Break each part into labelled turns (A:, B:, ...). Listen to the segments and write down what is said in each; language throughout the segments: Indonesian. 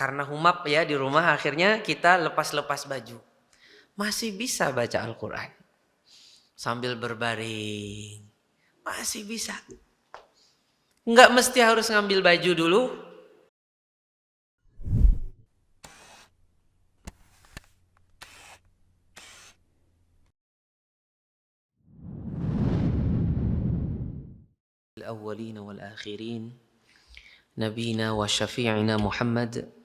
A: karena humap ya di rumah, akhirnya kita lepas-lepas baju. Masih bisa baca Al-Quran sambil berbaring. Masih bisa. Nggak mesti harus ngambil baju dulu. Al-awwalin wal-akhirin. Nabina wa syafi'ina Muhammad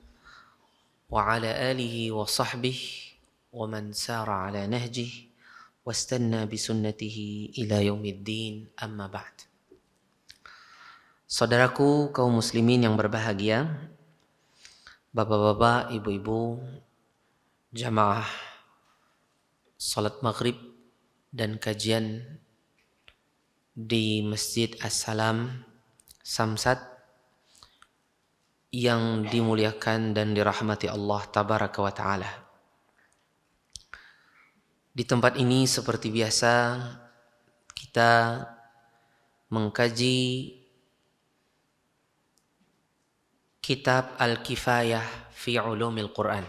A: wa ala alihi wa sahbihi wa man sara ala nahjih wastanna bisunnatihi ila yaumiddin, amma ba'd. Saudaraku kaum muslimin yang berbahagia, bapak-bapak, ibu-ibu, jamaah salat maghrib dan kajian di Masjid As-Salam Samsat yang dimuliakan dan dirahmati Allah tabaraka wa ta'ala. Di tempat ini seperti biasa kita mengkaji kitab Al-Kifayah fi Ulumil Quran.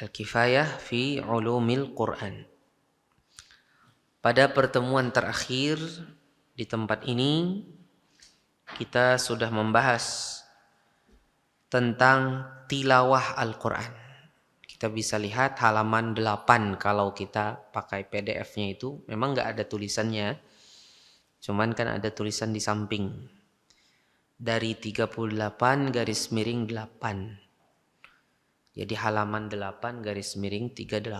A: Al-Kifayah fi Ulumil Quran. Pada pertemuan terakhir di tempat ini kita sudah membahas tentang tilawah Al-Quran. Kita bisa lihat halaman 8 kalau kita pakai PDF-nya itu. Memang nggak ada tulisannya, cuman kan ada tulisan di samping. Dari 38 garis miring 8. Jadi halaman 8 garis miring 38.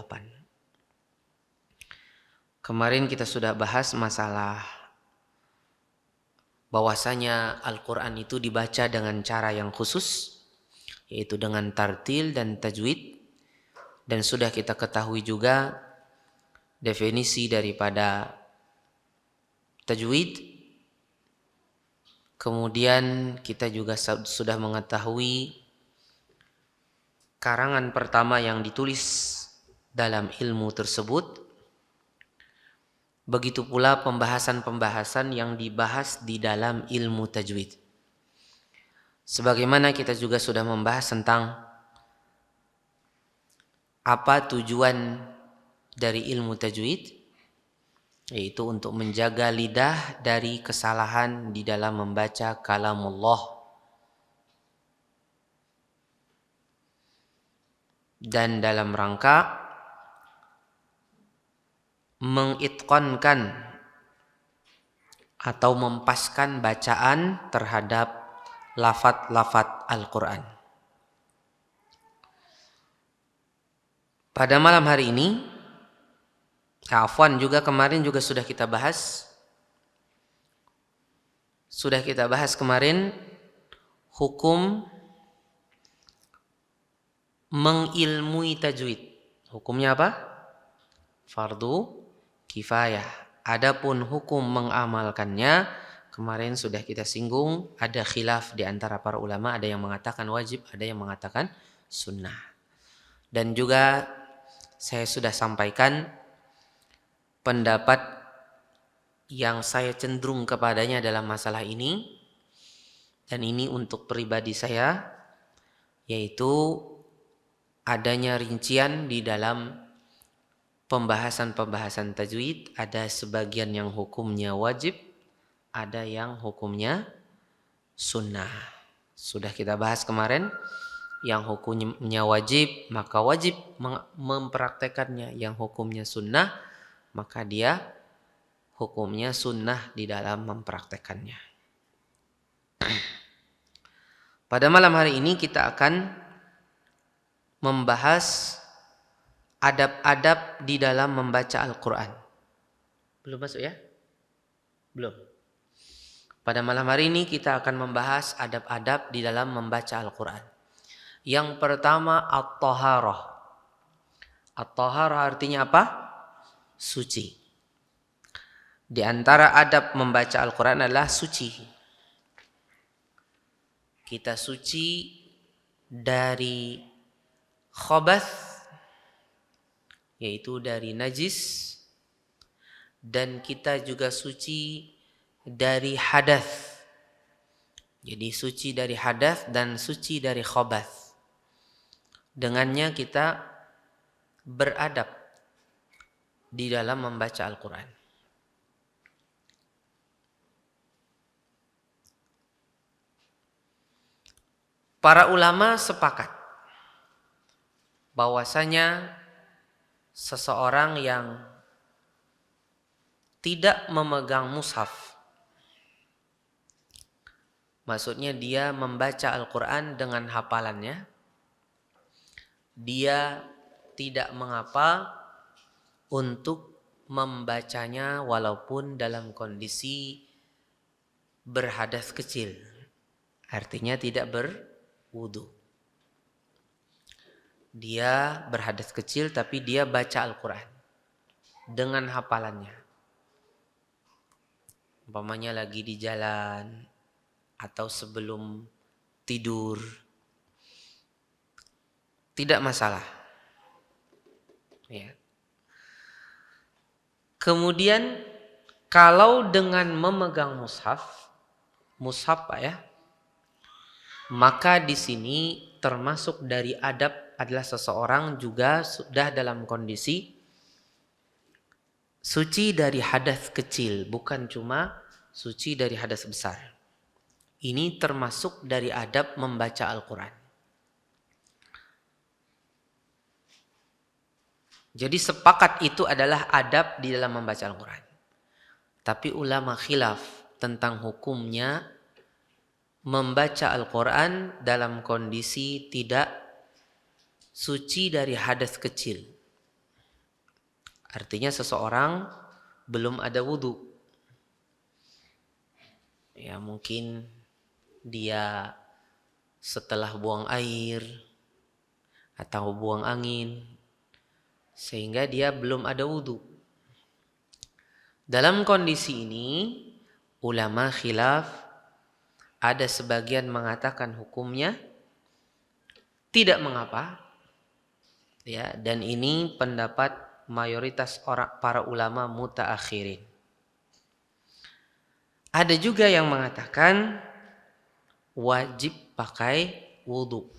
A: Kemarin kita sudah bahas masalah bahwasanya Al-Quran itu dibaca dengan cara yang khusus, yaitu dengan tartil dan tajwid. Dan sudah kita ketahui juga definisi daripada tajwid. Kemudian kita juga sudah mengetahui karangan pertama yang ditulis dalam ilmu tersebut. Begitu pula pembahasan-pembahasan yang dibahas di dalam ilmu tajwid. Sebagaimana kita juga sudah membahas tentang apa tujuan dari ilmu tajwid, yaitu untuk menjaga lidah dari kesalahan di dalam membaca kalamullah. Dan dalam rangka mengitqankan atau mempaskan bacaan terhadap lafaz-lafaz Al-Quran. Pada malam hari ini, afwan juga kemarin juga sudah kita bahas. Sudah kita bahas kemarin hukum mengilmui tajwid. Hukumnya apa? Fardu kifayah. Adapun hukum mengamalkannya kemarin sudah kita singgung, ada khilaf di antara para ulama, ada yang mengatakan wajib, ada yang mengatakan sunnah. Dan juga saya sudah sampaikan pendapat yang saya cenderung kepadanya dalam masalah ini, dan ini untuk pribadi saya, yaitu adanya rincian di dalam pembahasan-pembahasan tajwid. Ada sebagian yang hukumnya wajib, ada yang hukumnya sunnah. Sudah kita bahas kemarin, yang hukumnya wajib maka wajib mempraktekannya, yang hukumnya sunnah maka dia hukumnya sunnah di dalam mempraktekannya. Pada malam hari ini kita akan membahas adab-adab di dalam membaca Al-Quran. Belum masuk ya? Belum. Pada malam hari ini kita akan membahas adab-adab di dalam membaca Al-Quran. Yang pertama, at-taharah. At-taharah artinya apa? Suci. Di antara adab membaca Al-Quran adalah suci. Kita suci dari khabath, yaitu dari najis, dan kita juga suci dari hadath, Jadi suci dari hadas dan suci dari khabath. Dengannya kita beradab di dalam membaca Al-Quran. Para ulama sepakat bahwasanya seseorang yang tidak memegang mushaf, maksudnya dia membaca Al-Quran dengan hafalannya, dia tidak mengapa untuk membacanya walaupun dalam kondisi berhadas kecil. Artinya tidak berwudu. Dia berhadas kecil tapi dia baca Al-Quran dengan hafalannya. Umpamanya lagi di jalan atau sebelum tidur, tidak masalah. Ya. Kemudian kalau dengan memegang mushaf Pak ya, maka di sini termasuk dari adab adalah seseorang juga sudah dalam kondisi suci dari hadas kecil, bukan cuma suci dari hadas besar. Ini termasuk dari adab membaca Al-Quran. Jadi sepakat itu adalah adab di dalam membaca Al-Quran. Tapi ulama khilaf tentang hukumnya membaca Al-Quran dalam kondisi tidak suci dari hadas kecil. Artinya seseorang belum ada wudu. Ya mungkin dia setelah buang air atau buang angin sehingga dia belum ada wudu. Dalam kondisi ini ulama khilaf, ada sebagian mengatakan hukumnya tidak mengapa. Ya, dan ini pendapat mayoritas para ulama mutaakhirin. Ada juga yang mengatakan wajib pakai wudu.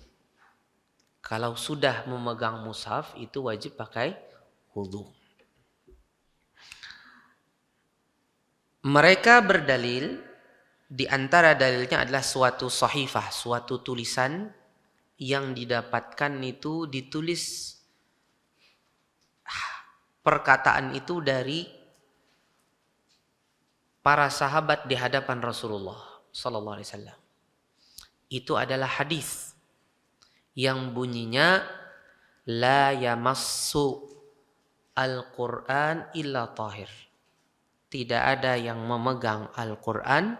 A: Kalau sudah memegang mushaf itu wajib pakai wudu. Mereka berdalil, di antara dalilnya adalah suatu sahifah, suatu tulisan yang didapatkan itu ditulis perkataan itu dari para sahabat di hadapan Rasulullah sallallahu alaihi wasallam. Itu adalah hadis yang bunyinya la yamassu al-Qur'an illa tahir. Tidak ada yang memegang Al-Qur'an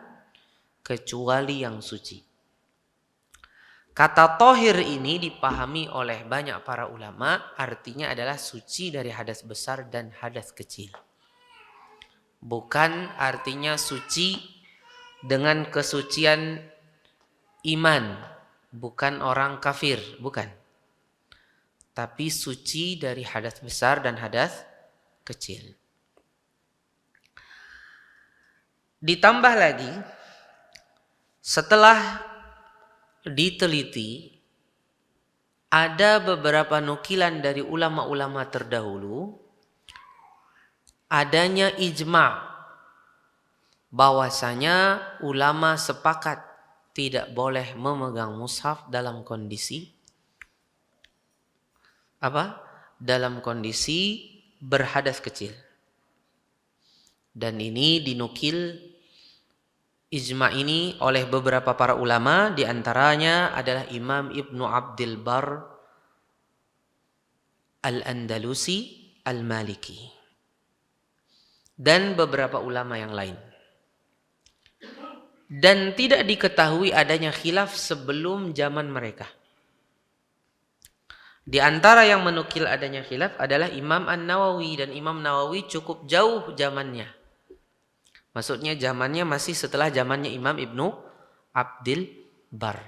A: kecuali yang suci. Kata tahir ini dipahami oleh banyak para ulama, artinya adalah suci dari hadas besar dan hadas kecil. Bukan artinya suci dengan kesucian iman, bukan orang kafir, bukan. Tapi suci dari hadas besar dan hadas kecil. Ditambah lagi, setelah diteliti, ada beberapa nukilan dari ulama-ulama terdahulu, adanya ijma' bahwasanya ulama sepakat tidak boleh memegang mushaf dalam kondisi apa? Dalam kondisi berhadas kecil. Dan ini dinukil ijma' ini oleh beberapa para ulama, di antaranya adalah Imam Ibnu Abdul Barr Al-Andalusi Al-Maliki dan beberapa ulama yang lain. Dan tidak diketahui adanya khilaf sebelum zaman mereka. Di antara yang menukil adanya khilaf adalah Imam An-Nawawi, dan Imam Nawawi cukup jauh zamannya. Maksudnya zamannya masih setelah zamannya Imam Ibnu Abdul Barr.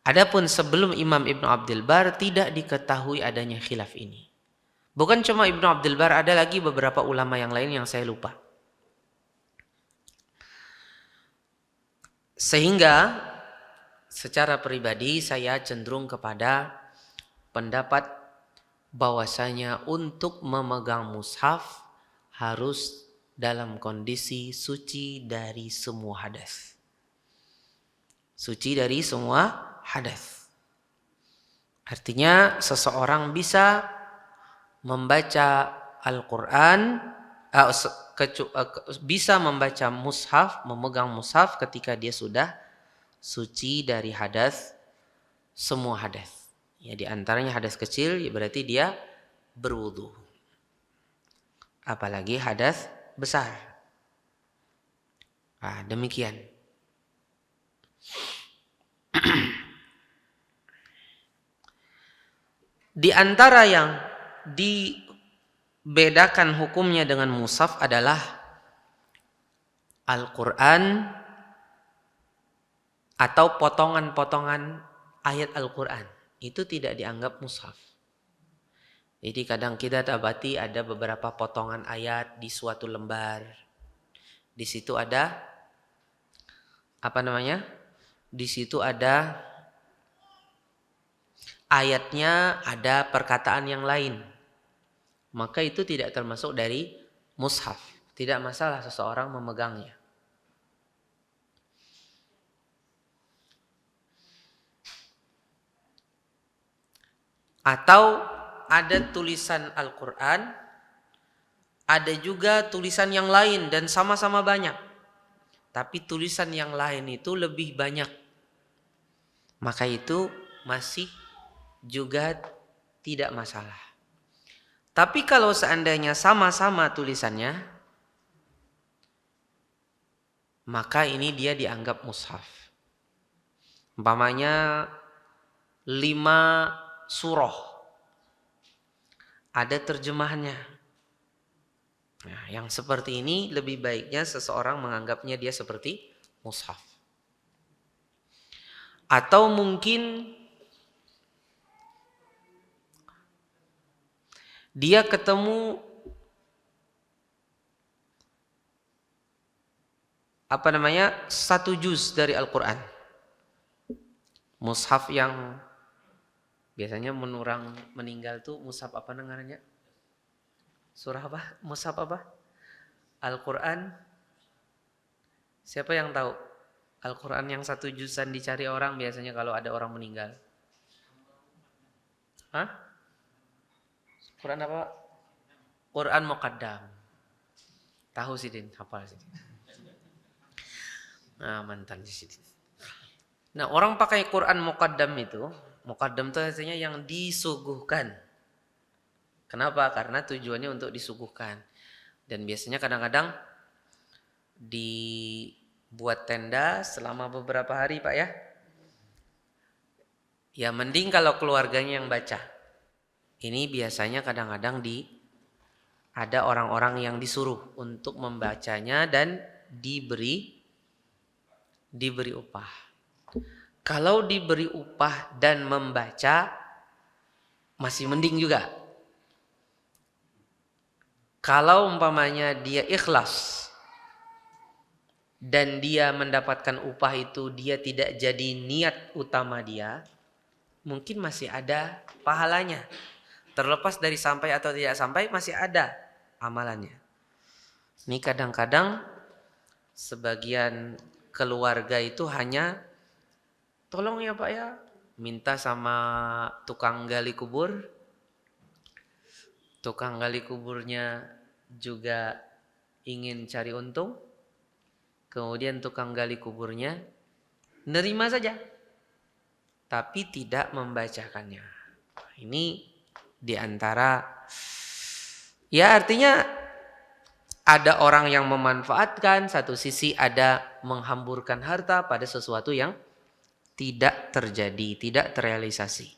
A: Adapun sebelum Imam Ibnu Abdul Barr tidak diketahui adanya khilaf ini. Bukan cuma Ibnu Abdul Barr, ada lagi beberapa ulama yang lain yang saya lupa. Sehingga secara pribadi saya cenderung kepada pendapat bahwasanya untuk memegang mushaf harus dalam kondisi suci dari semua hadas. Suci dari semua hadas. Artinya seseorang bisa membaca Al-Quran, bisa membaca mushaf, memegang mushaf ketika dia sudah suci dari hadas, semua hadas. Ya, di antaranya hadas kecil, ya berarti dia berwudu. Apalagi hadas besar. Demikian. Di antara yang dibedakan hukumnya dengan mushaf adalah Al-Quran atau potongan-potongan ayat Al-Quran. Itu tidak dianggap mushaf. Jadi kadang kita dapati ada beberapa potongan ayat di suatu lembar. Di situ ada Di situ ada ayatnya, ada perkataan yang lain. Maka itu tidak termasuk dari mushaf. Tidak masalah seseorang memegangnya. Atau ada tulisan Al-Quran, ada juga tulisan yang lain dan sama-sama banyak. Tapi tulisan yang lain itu lebih banyak. Maka itu masih juga tidak masalah. Tapi kalau seandainya sama-sama tulisannya, maka ini dia dianggap mushaf. Umpamanya 5 surah, ada terjemahannya. Nah, yang seperti ini lebih baiknya seseorang menganggapnya dia seperti mushaf. Atau mungkin dia ketemu satu juz dari Al-Quran. Mushaf yang biasanya menurang meninggal tuh mushaf apa namanya? Surah apa? Mushaf apa? Al-Quran. Siapa yang tahu? Al-Quran yang satu juzan dicari orang biasanya kalau ada orang meninggal. Quran apa? Quran Muqaddam. Tahu Sidin, hafal Sidin. Nah, mantan Sidin. Nah, orang pakai Quran Muqaddam itu artinya yang disuguhkan. Kenapa? Karena tujuannya untuk disuguhkan. Dan biasanya kadang-kadang dibuat tenda selama beberapa hari, Pak ya. Ya mending kalau keluarganya yang baca. Ini biasanya kadang-kadang ada orang-orang yang disuruh untuk membacanya dan diberi upah. Kalau diberi upah dan membaca masih mending juga. Kalau umpamanya dia ikhlas dan dia mendapatkan upah itu dia tidak jadi niat utama dia, mungkin masih ada pahalanya. Terlepas dari sampai atau tidak sampai masih ada amalannya. Ini kadang-kadang sebagian keluarga itu hanya tolong ya Pak ya, minta sama tukang gali kubur. Tukang gali kuburnya juga ingin cari untung. Kemudian tukang gali kuburnya nerima saja, tapi tidak membacakannya. Ini diantara, ya artinya ada orang yang memanfaatkan, satu sisi ada menghamburkan harta pada sesuatu yang tidak terjadi, tidak terrealisasi.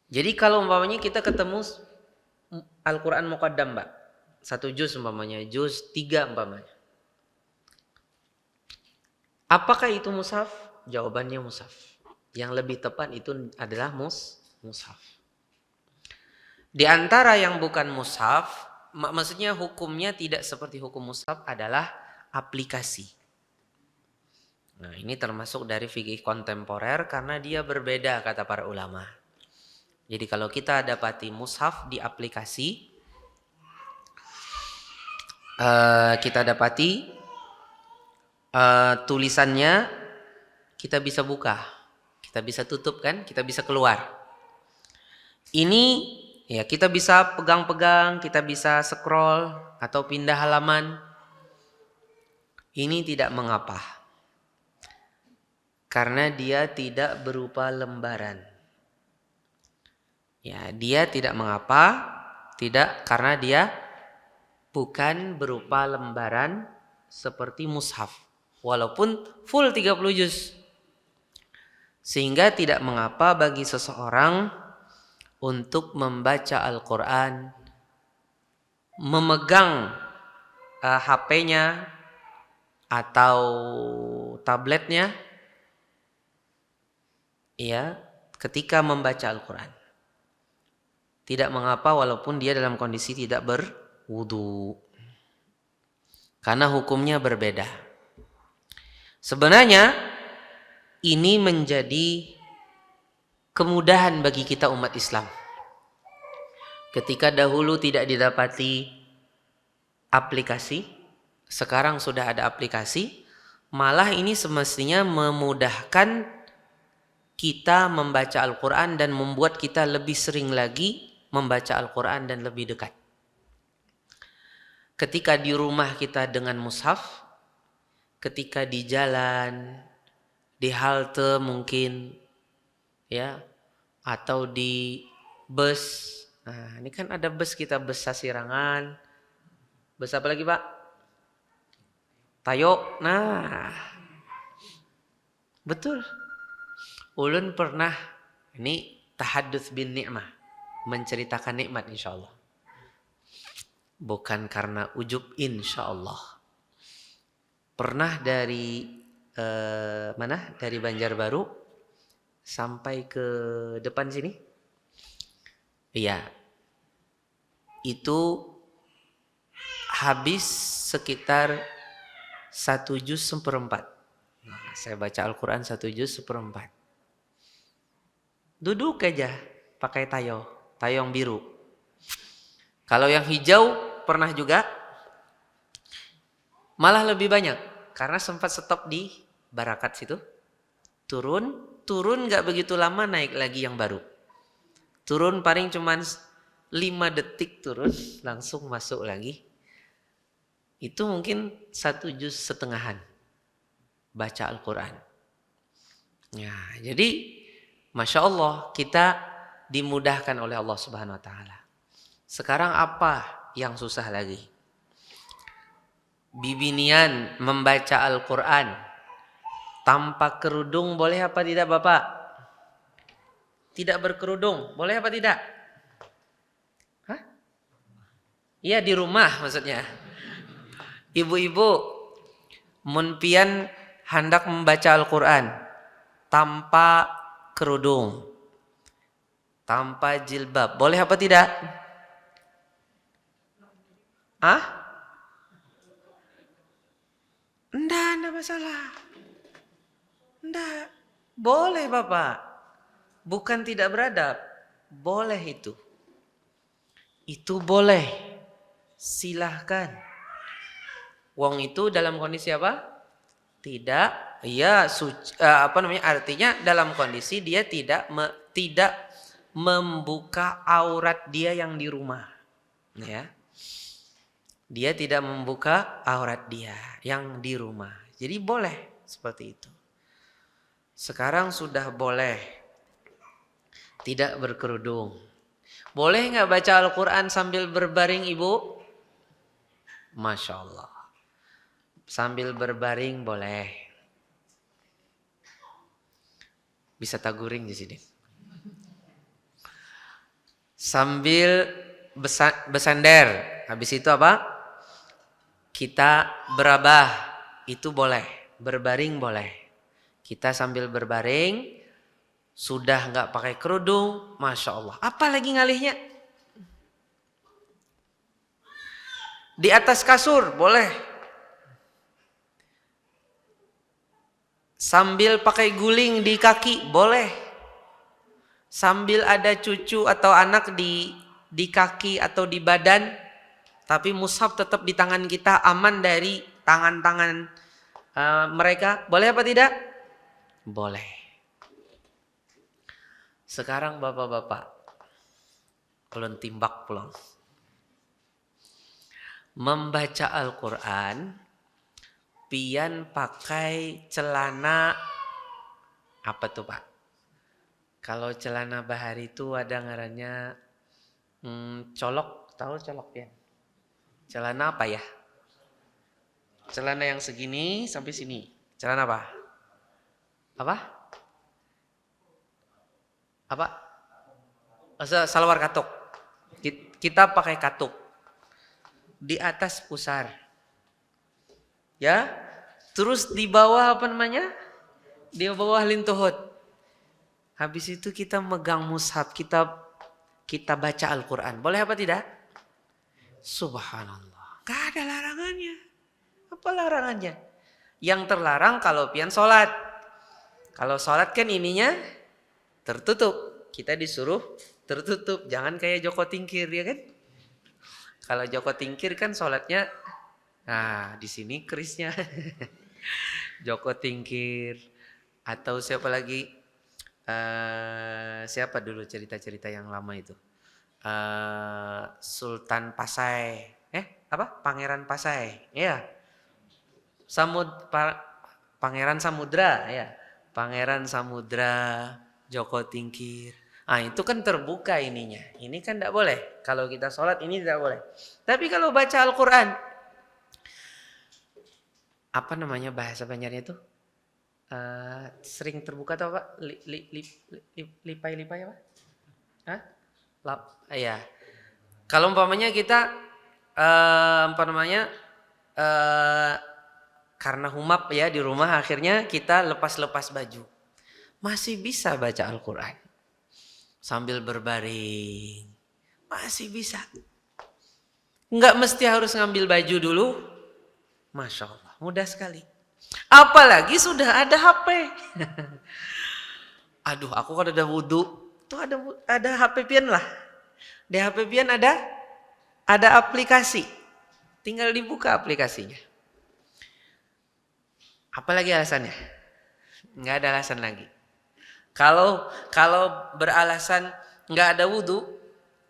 A: Jadi kalau umpamanya kita ketemu Al-Quran Muqaddam, Mbak, satu juz umpamanya, juz 3 umpamanya. Apakah itu mushaf? Jawabannya mushaf. Yang lebih tepat itu adalah mushaf. Di antara yang bukan mushaf, maksudnya hukumnya tidak seperti hukum mushaf adalah aplikasi. Nah, ini termasuk dari fikih kontemporer karena dia berbeda kata para ulama. Jadi kalau kita dapati mushaf di aplikasi, kita dapati tulisannya, kita bisa buka, kita bisa tutup kan, kita bisa keluar. Ini ya kita bisa pegang-pegang, kita bisa scroll atau pindah halaman. Ini tidak mengapa. Karena dia tidak berupa lembaran. Ya, dia tidak mengapa, tidak karena dia bukan berupa lembaran seperti mushaf. Walaupun full 30 juz. Sehingga tidak mengapa bagi seseorang untuk membaca Al-Quran, memegang HP-nya atau tabletnya, ya, ketika membaca Al-Quran. Tidak mengapa walaupun dia dalam kondisi tidak berwudu. Karena hukumnya berbeda. Sebenarnya ini menjadi kemudahan bagi kita umat Islam. Ketika dahulu tidak didapati aplikasi, sekarang sudah ada aplikasi, malah ini semestinya memudahkan kita membaca Al-Quran dan membuat kita lebih sering lagi membaca Al-Quran dan lebih dekat. Ketika di rumah kita dengan mushaf, ketika di jalan, di halte mungkin, ya, atau di bus. Nah, ini kan ada bus kita, bus Sasirangan. Bus apa lagi, Pak? Tayo. Nah, betul. Ulun pernah, ini tahadduts bin ni'mah, menceritakan nikmat insyaallah. Bukan karena ujub insyaallah. Pernah dari mana? Dari Banjarbaru sampai ke depan sini. Iya. Itu habis sekitar 1 juz seperempat. Nah, saya baca Al-Quran 1 juz seperempat. Duduk aja pakai tayo yang biru. Kalau yang hijau pernah juga, malah lebih banyak karena sempat stop di Barakat situ. Turun nggak begitu lama, naik lagi yang baru. Turun paling cuman 5 detik turun, langsung masuk lagi. Itu mungkin 1 juz setengahan baca Al-Quran. Ya, jadi Masya Allah kita dimudahkan oleh Allah Subhanahu Wa Taala. Sekarang apa yang susah lagi? Bibinian membaca Al-Quran tanpa kerudung boleh apa tidak, Bapak? Tidak berkerudung boleh apa tidak? Hah? Iya, di rumah maksudnya. Ibu-ibu mun pian hendak membaca Al-Quran tanpa kerudung, tanpa jilbab, boleh apa tidak? Enggak masalah. Enggak. Boleh, Bapak. Bukan tidak beradab. Boleh itu. Itu boleh. Silahkan. Wong itu dalam kondisi apa? Tidak, ya artinya dalam kondisi dia tidak membuka aurat dia yang di rumah. Ya. Dia tidak membuka aurat dia yang di rumah. Jadi boleh seperti itu. Sekarang sudah boleh tidak berkerudung. Boleh nggak baca Al-Quran sambil berbaring, Ibu? Masya Allah. Sambil berbaring boleh. Bisa taguring di sini. Sambil bersandar. Habis itu apa? Kita berabah. Itu boleh. Berbaring boleh. Kita sambil berbaring. Sudah nggak pakai kerudung. Masya Allah. Apa lagi ngalihnya? Di atas kasur boleh. Sambil pakai guling di kaki boleh. Sambil ada cucu atau anak di kaki atau di badan, tapi mushaf tetap di tangan kita, aman dari tangan-tangan mereka. Boleh apa tidak? Boleh. Sekarang bapak-bapak, ulun timbak pulang. Membaca Al-Quran, pian pakai celana apa tuh Pak? Kalau celana bahari itu ada ngarannya colok, tahu colok pian? Celana apa ya? Celana yang segini sampai sini. Celana apa? Apa? Apa? Salwar katuk. Kita pakai katuk. Di atas pusar. Ya. Terus di bawah apa namanya? Di bawah lintuhut. Habis itu kita megang mushaf, kita baca Al-Quran. Boleh apa tidak? Subhanallah. Gak ada larangannya. Apa larangannya? Yang terlarang kalau pian sholat. Kalau sholat kan ininya tertutup. Kita disuruh tertutup. Jangan kayak Joko Tingkir ya kan? Kalau Joko Tingkir kan sholatnya, nah di sini kerisnya. Joko Tingkir. Atau siapa lagi? Siapa dulu cerita-cerita yang lama itu? Sultan Pasai. Apa? Pangeran Pasai. Ya. Pangeran Samudra. Ya. Pangeran Samudra. Joko Tingkir. Ah itu kan terbuka ininya. Ini kan tidak boleh. Kalau kita sholat ini tidak boleh. Tapi kalau baca Al-Quran. Apa namanya bahasa Banjarnya itu? Sering terbuka atau apa? Lipai apa? Hah? Ya. Kalau umpamanya kita karena humap ya di rumah, akhirnya kita lepas-lepas baju. Masih bisa baca Al-Quran sambil berbaring. Masih bisa. Enggak mesti harus ngambil baju dulu. Masya Allah, mudah sekali. Apalagi sudah ada HP. Aduh, aku kalau ada wudhu, tuh ada HP pian lah. Di HP pian ada aplikasi. Tinggal dibuka aplikasinya. Apalagi alasannya? Enggak ada alasan lagi. Kalau beralasan enggak ada wudhu,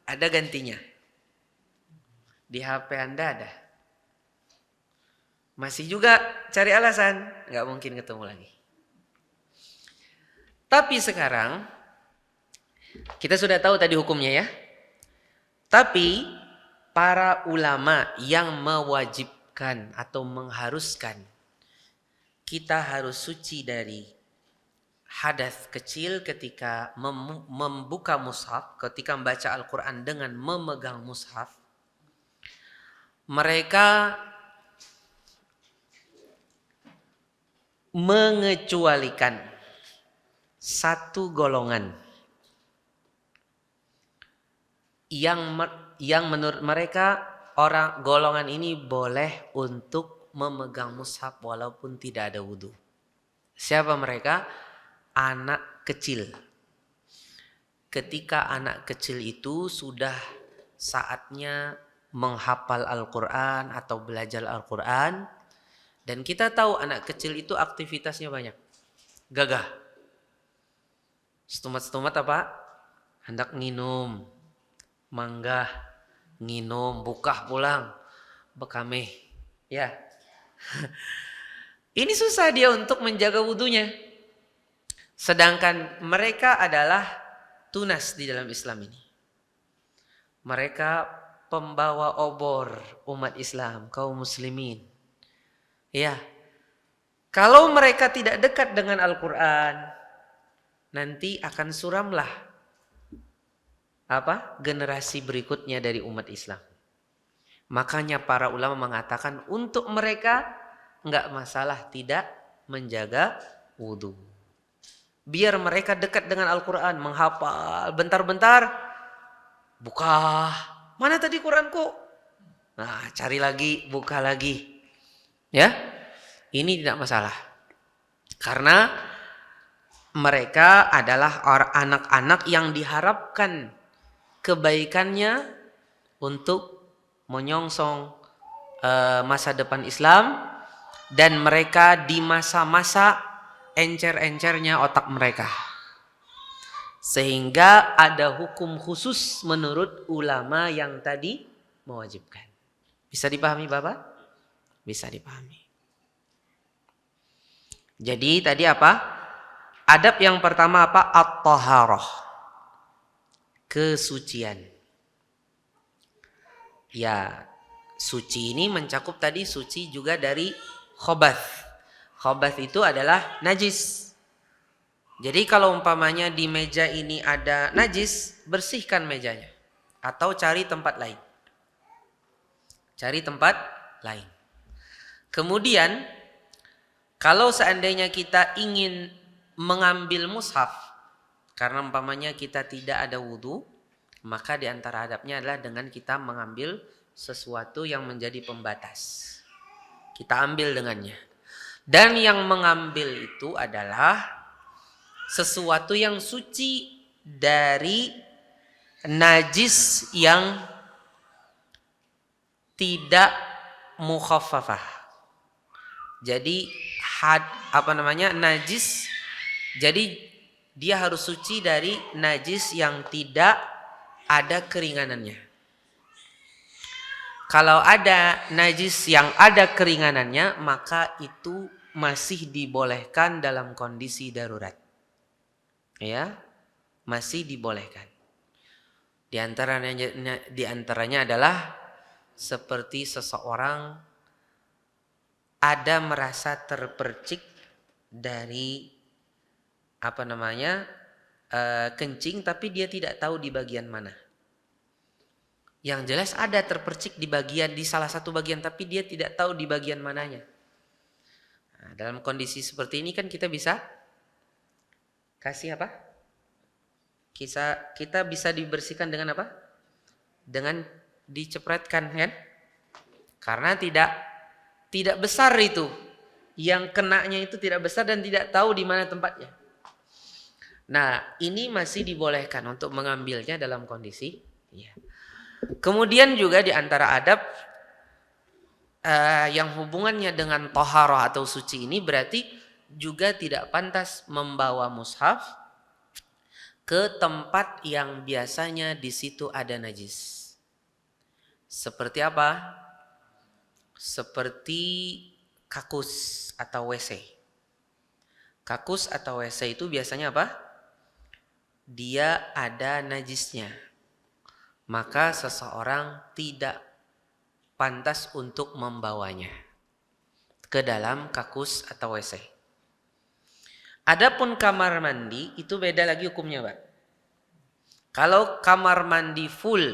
A: ada gantinya. Di HP Anda ada. Masih juga cari alasan, nggak mungkin ketemu lagi. Tapi sekarang kita sudah tahu tadi hukumnya ya. Tapi para ulama yang mewajibkan atau mengharuskan kita harus suci dari hadas kecil ketika membuka mushaf, ketika membaca Al-Quran dengan memegang mushaf. Mereka mengecualikan satu golongan yang menurut mereka golongan ini boleh untuk memegang mushaf walaupun tidak ada wudhu. Siapa mereka? Anak kecil. Ketika anak kecil itu sudah saatnya menghafal Al-Quran atau belajar Al-Quran. Dan kita tahu anak kecil itu aktivitasnya banyak. Gagah. Setumat-setumat apa? Hendak nginum. Manggah. Nginum. Bukah pulang. Bekameh. Ya. Ini susah dia untuk menjaga wudunya. Sedangkan mereka adalah tunas di dalam Islam ini. Mereka pembawa obor umat Islam, kaum muslimin. Ya, kalau mereka tidak dekat dengan Al-Quran, nanti akan suramlah generasi berikutnya dari umat Islam. Makanya para ulama mengatakan untuk mereka enggak masalah tidak menjaga wudhu. Biar mereka dekat dengan Al-Quran, menghafal, bentar-bentar buka. Mana tadi Quranku? Nah, cari lagi, buka lagi. Ya, ini tidak masalah. Karena mereka adalah anak-anak yang diharapkan kebaikannya untuk menyongsong masa depan Islam, dan mereka di masa-masa encer-encernya otak mereka. Sehingga ada hukum khusus menurut ulama yang tadi mewajibkan. Bisa dipahami Bapak? Bisa dipahami. Jadi tadi apa? Adab yang pertama apa? At-taharah. Kesucian. Ya, suci ini mencakup tadi suci juga dari khobath. Khobath itu adalah najis. Jadi kalau umpamanya di meja ini ada najis, bersihkan mejanya. Atau cari tempat lain. Cari tempat lain. Kemudian, kalau seandainya kita ingin mengambil mushaf, karena umpamanya kita tidak ada wudu, maka di antara adabnya adalah dengan kita mengambil sesuatu yang menjadi pembatas. Kita ambil dengannya. Dan yang mengambil itu adalah sesuatu yang suci dari najis yang tidak mukhaffafah. Jadi najis, jadi dia harus suci dari najis yang tidak ada keringanannya. Kalau ada najis yang ada keringanannya, maka itu masih dibolehkan dalam kondisi darurat. Ya, masih dibolehkan. Di antaranya adalah seperti seseorang ada merasa terpercik dari kencing, tapi dia tidak tahu di bagian mana. Yang jelas ada terpercik di salah satu bagian, tapi dia tidak tahu di bagian mananya. Nah, dalam kondisi seperti ini kan kita bisa kasih apa? Kita bisa dibersihkan dengan apa? Dengan dicepretkan, kan? Karena tidak besar itu. Yang kenanya itu tidak besar dan tidak tahu di mana tempatnya. Nah, ini masih dibolehkan untuk mengambilnya dalam kondisi ya. Kemudian juga di antara adab yang hubungannya dengan thaharah atau suci ini, berarti juga tidak pantas membawa mushaf ke tempat yang biasanya di situ ada najis. Seperti apa? Seperti kakus atau WC. Kakus atau WC itu biasanya apa? Dia ada najisnya. Maka seseorang tidak pantas untuk membawanya ke dalam kakus atau WC. Adapun kamar mandi itu beda lagi hukumnya, Pak. Kalau kamar mandi full,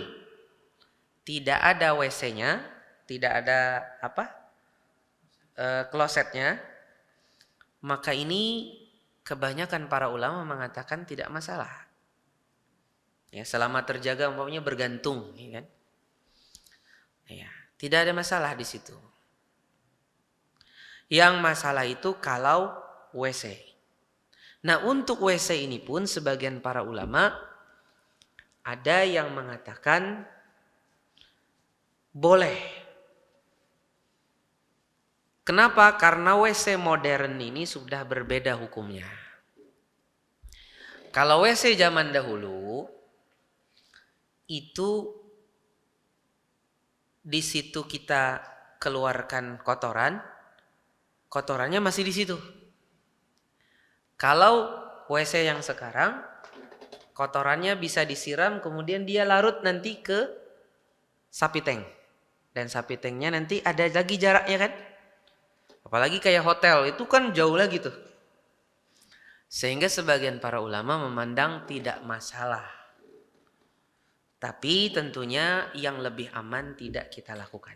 A: tidak ada WC-nya, tidak ada klosetnya, maka ini kebanyakan para ulama mengatakan tidak masalah. Ya, selama terjaga umpamanya bergantung, ya kan? Ya, tidak ada masalah di situ. Yang masalah itu kalau WC. Nah, untuk WC ini pun sebagian para ulama ada yang mengatakan boleh. Kenapa? Karena WC modern ini sudah berbeda hukumnya. Kalau WC zaman dahulu itu di situ kita keluarkan kotorannya masih di situ. Kalau WC yang sekarang, kotorannya bisa disiram, kemudian dia larut nanti ke sapi tank. Dan sapi tanknya nanti ada lagi jaraknya, kan? Apalagi kayak hotel, itu kan jauh lagi tuh. Sehingga sebagian para ulama memandang tidak masalah. Tapi tentunya yang lebih aman tidak kita lakukan.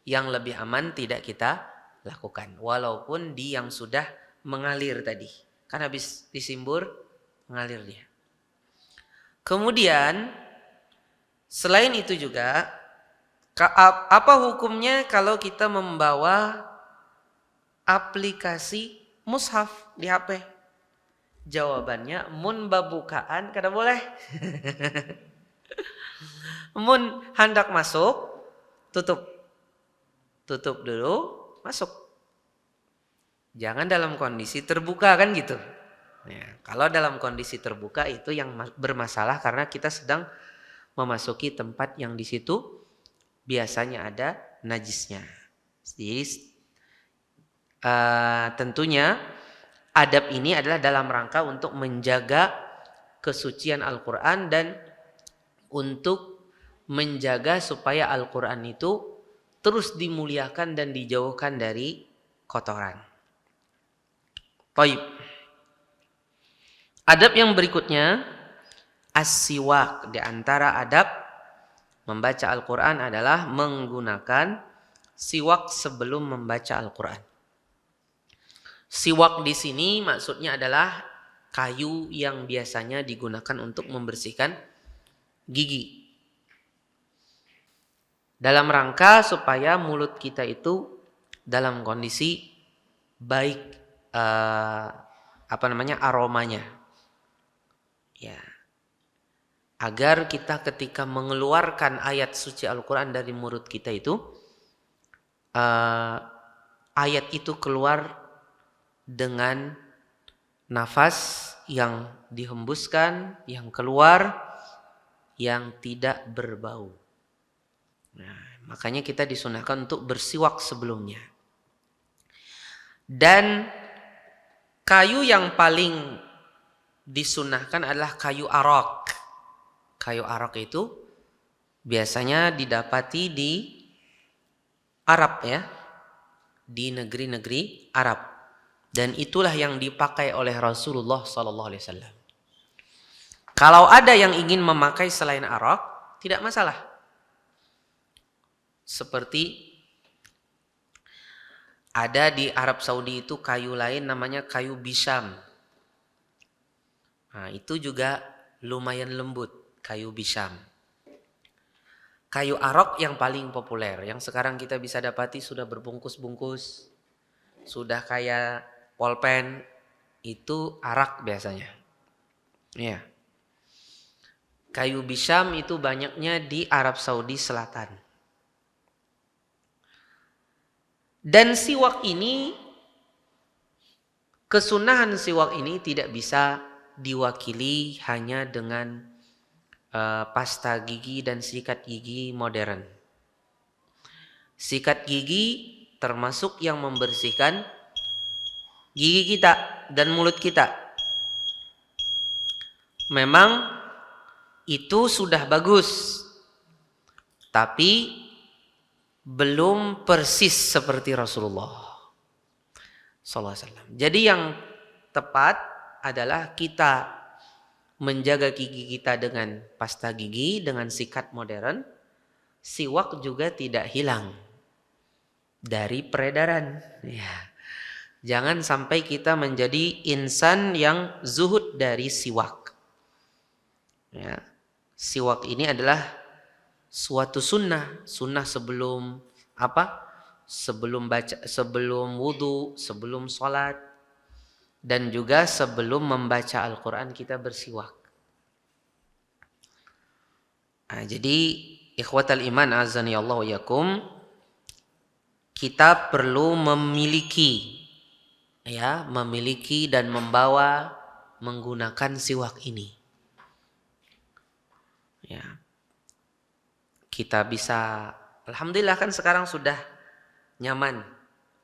A: Yang lebih aman tidak kita lakukan. Walaupun di yang sudah mengalir tadi. Kan habis disimbur, mengalir dia. Kemudian, selain itu juga, apa hukumnya kalau kita membawa aplikasi mushaf di HP? Jawabannya mun babukaan kada boleh. Mun hendak masuk, tutup. Tutup dulu, masuk. Jangan dalam kondisi terbuka kan gitu. Ya, kalau dalam kondisi terbuka itu yang bermasalah karena kita sedang memasuki tempat yang di situ biasanya ada najisnya. Jadi tentunya adab ini adalah dalam rangka untuk menjaga kesucian Al-Quran dan untuk menjaga supaya Al-Quran itu terus dimuliakan dan dijauhkan dari kotoran. Baik. Adab yang berikutnya as-siwak. Di antara adab membaca Al-Quran adalah menggunakan siwak sebelum membaca Al-Quran. Siwak di sini maksudnya adalah kayu yang biasanya digunakan untuk membersihkan gigi. Dalam rangka supaya mulut kita itu dalam kondisi baik aromanya. Ya. Agar kita ketika mengeluarkan ayat suci Al-Quran dari mulut kita itu ayat itu keluar dengan nafas yang dihembuskan, yang keluar, yang tidak berbau. Nah, makanya kita disunahkan untuk bersiwak sebelumnya. Dan kayu yang paling disunahkan adalah kayu arak. Kayu arak itu biasanya didapati di Arab ya, di negeri-negeri Arab. Dan itulah yang dipakai oleh Rasulullah SAW. Kalau ada yang ingin memakai selain arak, tidak masalah. Seperti ada di Arab Saudi itu kayu lain namanya kayu bisam. Nah, itu juga lumayan lembut, kayu bisam. Kayu arak yang paling populer, yang sekarang kita bisa dapati sudah berbungkus-bungkus, sudah kayak polpen, itu arak biasanya. Ya. Kayu bisam itu banyaknya di Arab Saudi Selatan. Dan siwak ini, kesunahan siwak ini tidak bisa diwakili hanya dengan pasta gigi dan sikat gigi modern. Sikat gigi termasuk yang membersihkan gigi kita dan mulut kita. Memang itu sudah bagus, tapi belum persis seperti Rasulullah SAW. Jadi yang tepat adalah kita menjaga gigi kita dengan pasta gigi, dengan sikat modern. Siwak juga tidak hilang dari peredaran. Ya. Jangan sampai kita menjadi insan yang zuhud dari siwak. Ya. Siwak ini adalah suatu sunnah sebelum apa? Sebelum baca, sebelum wudu, sebelum sholat, dan juga sebelum membaca Al-Quran kita bersiwak. Nah, jadi ikhwatal iman azani Allah wa yakum, kita perlu memiliki dan membawa menggunakan siwak ini. Ya. Kita bisa, alhamdulillah kan sekarang sudah nyaman,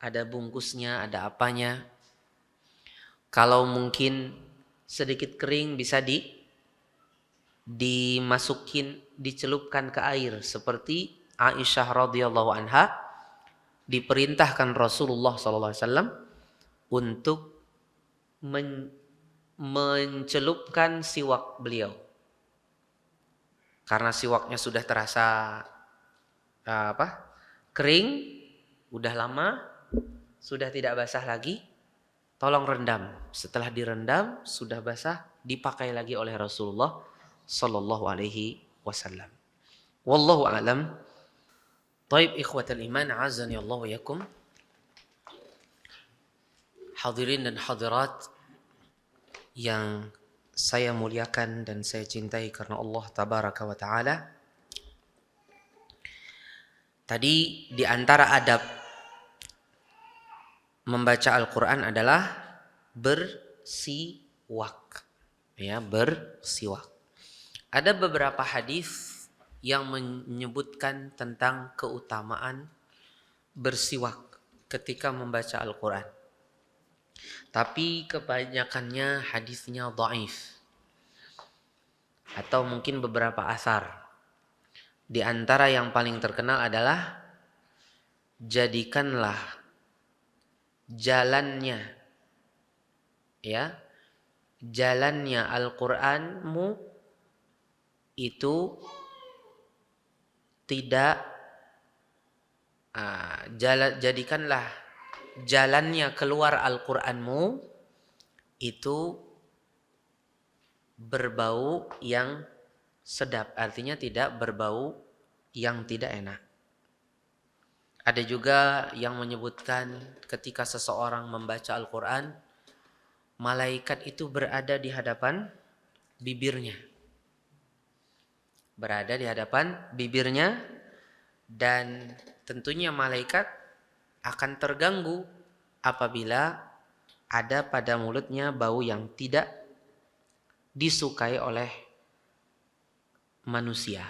A: ada bungkusnya, ada apanya. Kalau mungkin sedikit kering bisa dimasukin, dicelupkan ke air, seperti Aisyah radhiyallahu anha diperintahkan Rasulullah SAW untuk mencelupkan siwak beliau. Karena siwaknya sudah terasa kering, udah lama, sudah tidak basah lagi, tolong rendam. Setelah direndam, sudah basah, dipakai lagi oleh Rasulullah sallallahu alaihi wasallam. Wallahu a'lam. Taib ikhwatal iman azani Allah wa yakum. Hadirin dan hadirat yang saya muliakan dan saya cintai karena Allah Tabaraka wa Ta'ala. Tadi di antara adab membaca Al-Quran adalah bersiwak. Ya, bersiwak. Ada beberapa hadis yang menyebutkan tentang keutamaan bersiwak ketika membaca Al-Quran. Tapi kebanyakannya hadisnya dhaif. Atau mungkin beberapa asar. Di antara yang paling terkenal adalah jadikanlah jalannya Al-Qur'anmu itu tidak jadikanlah jalannya keluar Al-Qur'anmu itu berbau yang sedap, artinya tidak berbau yang tidak enak. Ada juga yang menyebutkan ketika seseorang membaca Al-Quran, malaikat itu berada di hadapan bibirnya. Berada di hadapan bibirnya, dan tentunya malaikat akan terganggu apabila ada pada mulutnya bau yang tidak disukai oleh manusia.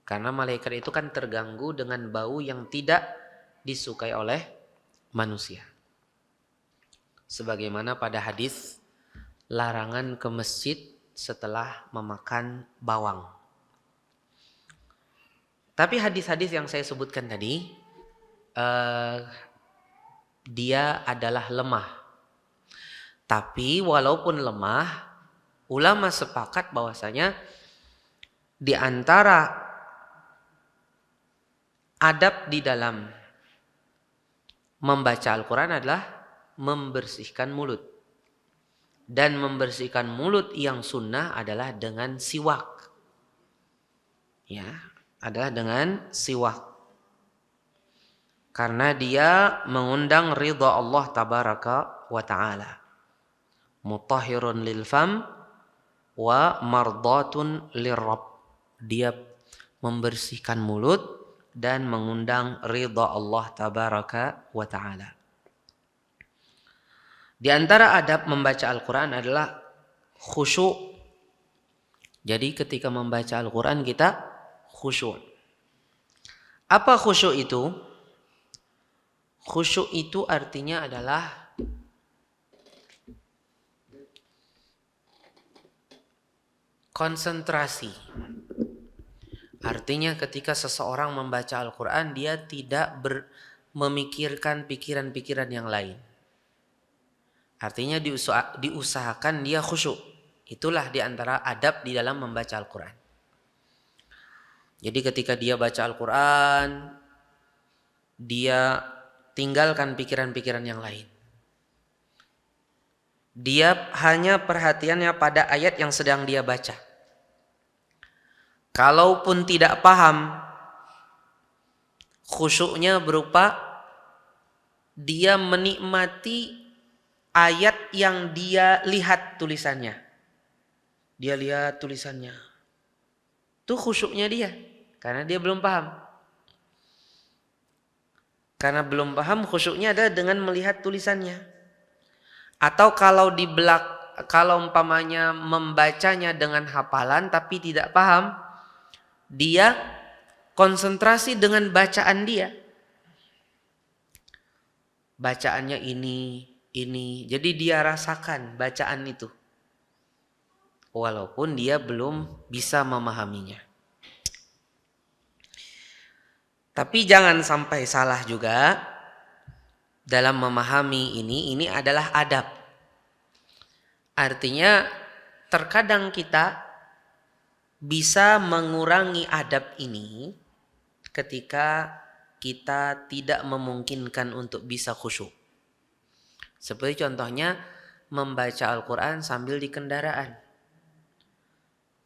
A: Karena malaikat itu kan terganggu dengan bau yang tidak disukai oleh manusia. Sebagaimana pada hadis larangan ke masjid setelah memakan bawang. Tapi hadis-hadis yang saya sebutkan tadi dia adalah lemah. Tapi walaupun lemah, ulama sepakat bahwasanya di antara adab di dalam membaca Al-Quran adalah membersihkan mulut. Dan membersihkan mulut yang sunnah adalah dengan siwak. Ya, adalah dengan siwak. Karena dia mengundang ridha Allah Tabaraka wa Ta'ala. Mutahhirun lil fam wa mardatun lirrabb. Dia membersihkan mulut dan mengundang ridha Allah Tabaraka wa Ta'ala. Di antara adab membaca Al-Quran adalah khusyuk. Jadi ketika membaca Al-Quran kita khusyuk. Apa khusyuk itu? Khusyuk itu artinya adalah konsentrasi. Artinya ketika seseorang membaca Al-Quran, dia tidak memikirkan pikiran-pikiran yang lain. Artinya diusahakan dia khusyuk. Itulah diantara adab di dalam membaca Al-Quran. Jadi ketika dia baca Al-Quran, dia tinggalkan pikiran-pikiran yang lain. Dia hanya perhatiannya pada ayat yang sedang dia baca. Kalaupun tidak paham, khusyuknya berupa dia menikmati ayat yang dia lihat tulisannya. Dia lihat tulisannya. Itu khusyuknya dia. Karena dia belum paham. Karena belum paham, khusyuknya adalah dengan melihat tulisannya. Atau kalau umpamanya membacanya dengan hafalan tapi tidak paham, dia konsentrasi dengan bacaan dia. Bacaannya ini. Jadi dia rasakan bacaan itu. Walaupun dia belum bisa memahaminya. Tapi jangan sampai salah juga dalam memahami ini. Ini adalah adab. Artinya terkadang kita bisa mengurangi adab ini ketika kita tidak memungkinkan untuk bisa khusyuk. Seperti contohnya membaca Al-Quran sambil di kendaraan.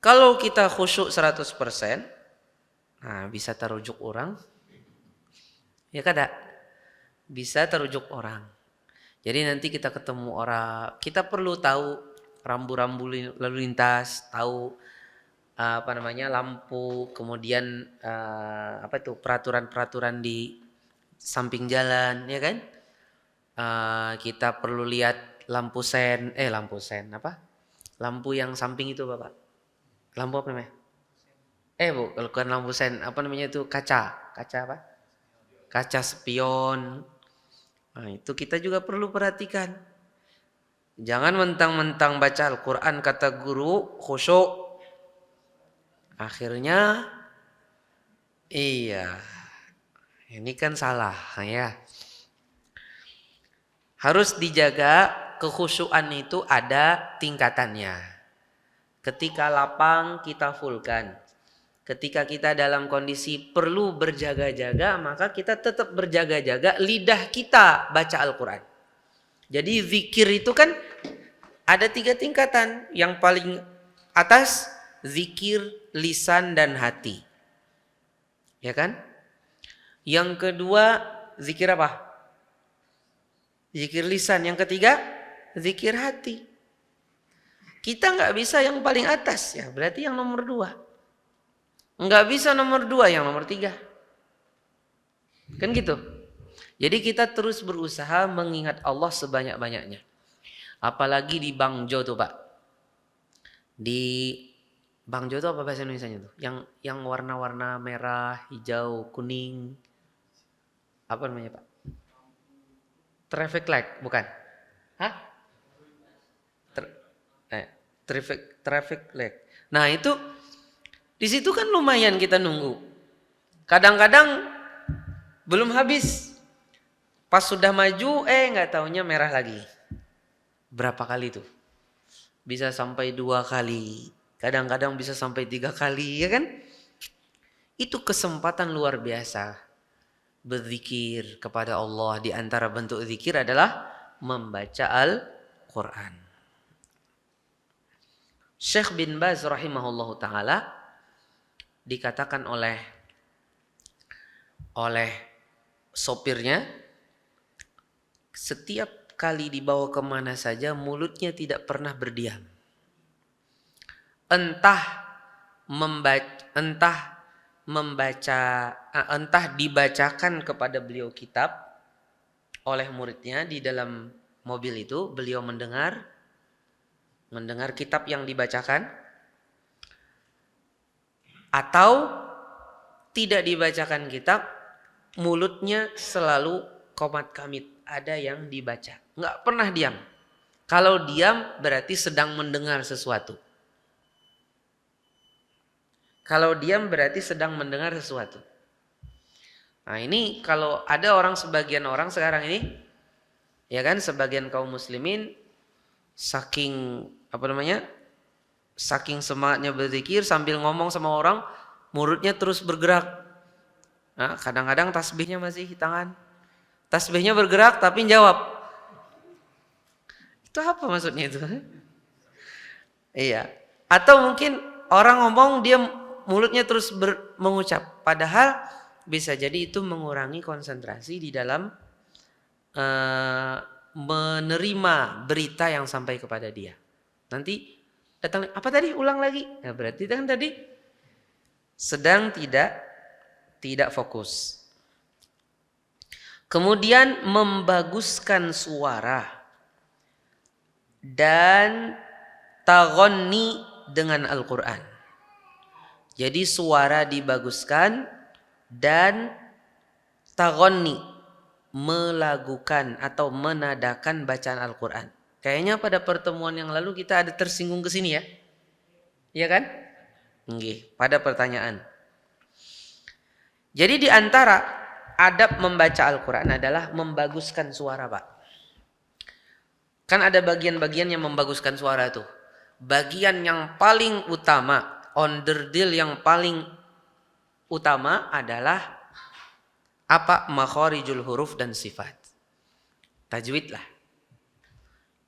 A: Kalau kita khusyuk 100%, bisa terujuk orang. Ya kada? Bisa terujuk orang. Jadi nanti kita ketemu orang, kita perlu tahu rambu-rambu lalu lintas, tahu lampu, kemudian peraturan-peraturan di samping jalan, ya kan? Kita perlu lihat lampu sen, lampu yang samping itu Bapak. Lampu apa namanya? Bukan lampu sen, kaca apa? Kaca spion. Nah, itu kita juga perlu perhatikan. Jangan mentang-mentang baca Al-Quran kata guru khusyuk. Akhirnya, iya, ini kan salah ya. Harus dijaga kekhusyuan itu ada tingkatannya. Ketika lapang kita fullkan. Ketika kita dalam kondisi perlu berjaga-jaga, maka kita tetap berjaga-jaga, lidah kita baca Al-Quran. Jadi zikir itu kan ada 3 tingkatan. Yang paling atas zikir lisan dan hati. Ya kan? Yang kedua zikir apa? Zikir lisan. Yang ketiga zikir hati. Kita nggak bisa yang paling atas ya, berarti yang nomor 2. Nggak bisa nomor 2, yang nomor 3. Kan gitu. Jadi kita terus berusaha mengingat Allah sebanyak-banyaknya. Apalagi di Bangjo tuh Pak. Di Bangjo tuh apa bahasa Indonesianya tuh? Yang warna-warna merah, hijau, kuning. Apa namanya Pak? Traffic light, bukan? Hah? Traffic light. Nah itu di situ kan lumayan kita nunggu. Kadang-kadang belum habis. Pas sudah maju, nggak taunya merah lagi. Berapa kali tuh? Bisa sampai 2 kali. Kadang-kadang bisa sampai 3 kali, ya kan? Itu kesempatan luar biasa. Berzikir kepada Allah. Di antara bentuk zikir adalah membaca Al-Quran. Syekh bin Baz rahimahullahu ta'ala dikatakan oleh sopirnya, setiap kali dibawa kemana saja mulutnya tidak pernah berdiam. Entah dibacakan kepada beliau kitab oleh muridnya di dalam mobil itu, beliau mendengar kitab yang dibacakan, atau tidak dibacakan kitab, mulutnya selalu qomat kamit, ada yang dibaca, nggak pernah diam. Kalau diam berarti sedang mendengar sesuatu. Nah ini kalau ada sebagian orang sekarang ini, ya kan, sebagian kaum muslimin saking semangatnya berzikir sambil ngomong sama orang, mulutnya terus bergerak. Nah, kadang-kadang tasbihnya masih di tangan. Tasbihnya bergerak tapi jawab. Itu apa maksudnya itu? Iya. Atau mungkin orang ngomong dia mulutnya terus mengucap. Padahal bisa jadi itu mengurangi konsentrasi di dalam menerima berita yang sampai kepada dia. Nanti datang, apa tadi? Ulang lagi. Nah, berarti kan tadi sedang tidak fokus. Kemudian membaguskan suara dan taghonni dengan Al-Quran. Jadi suara dibaguskan dan taghonni, melagukan atau menadakan bacaan Al-Quran. Kayaknya pada pertemuan yang lalu kita ada tersinggung ke sini ya. Iya kan? Nggih, pada pertanyaan. Jadi di antara adab membaca Al-Quran adalah membaguskan suara, Pak. Kan ada bagian-bagian yang membaguskan suara tuh. Bagian yang paling utama, onderdil yang paling utama adalah makharijul huruf dan sifat. Tajwid lah.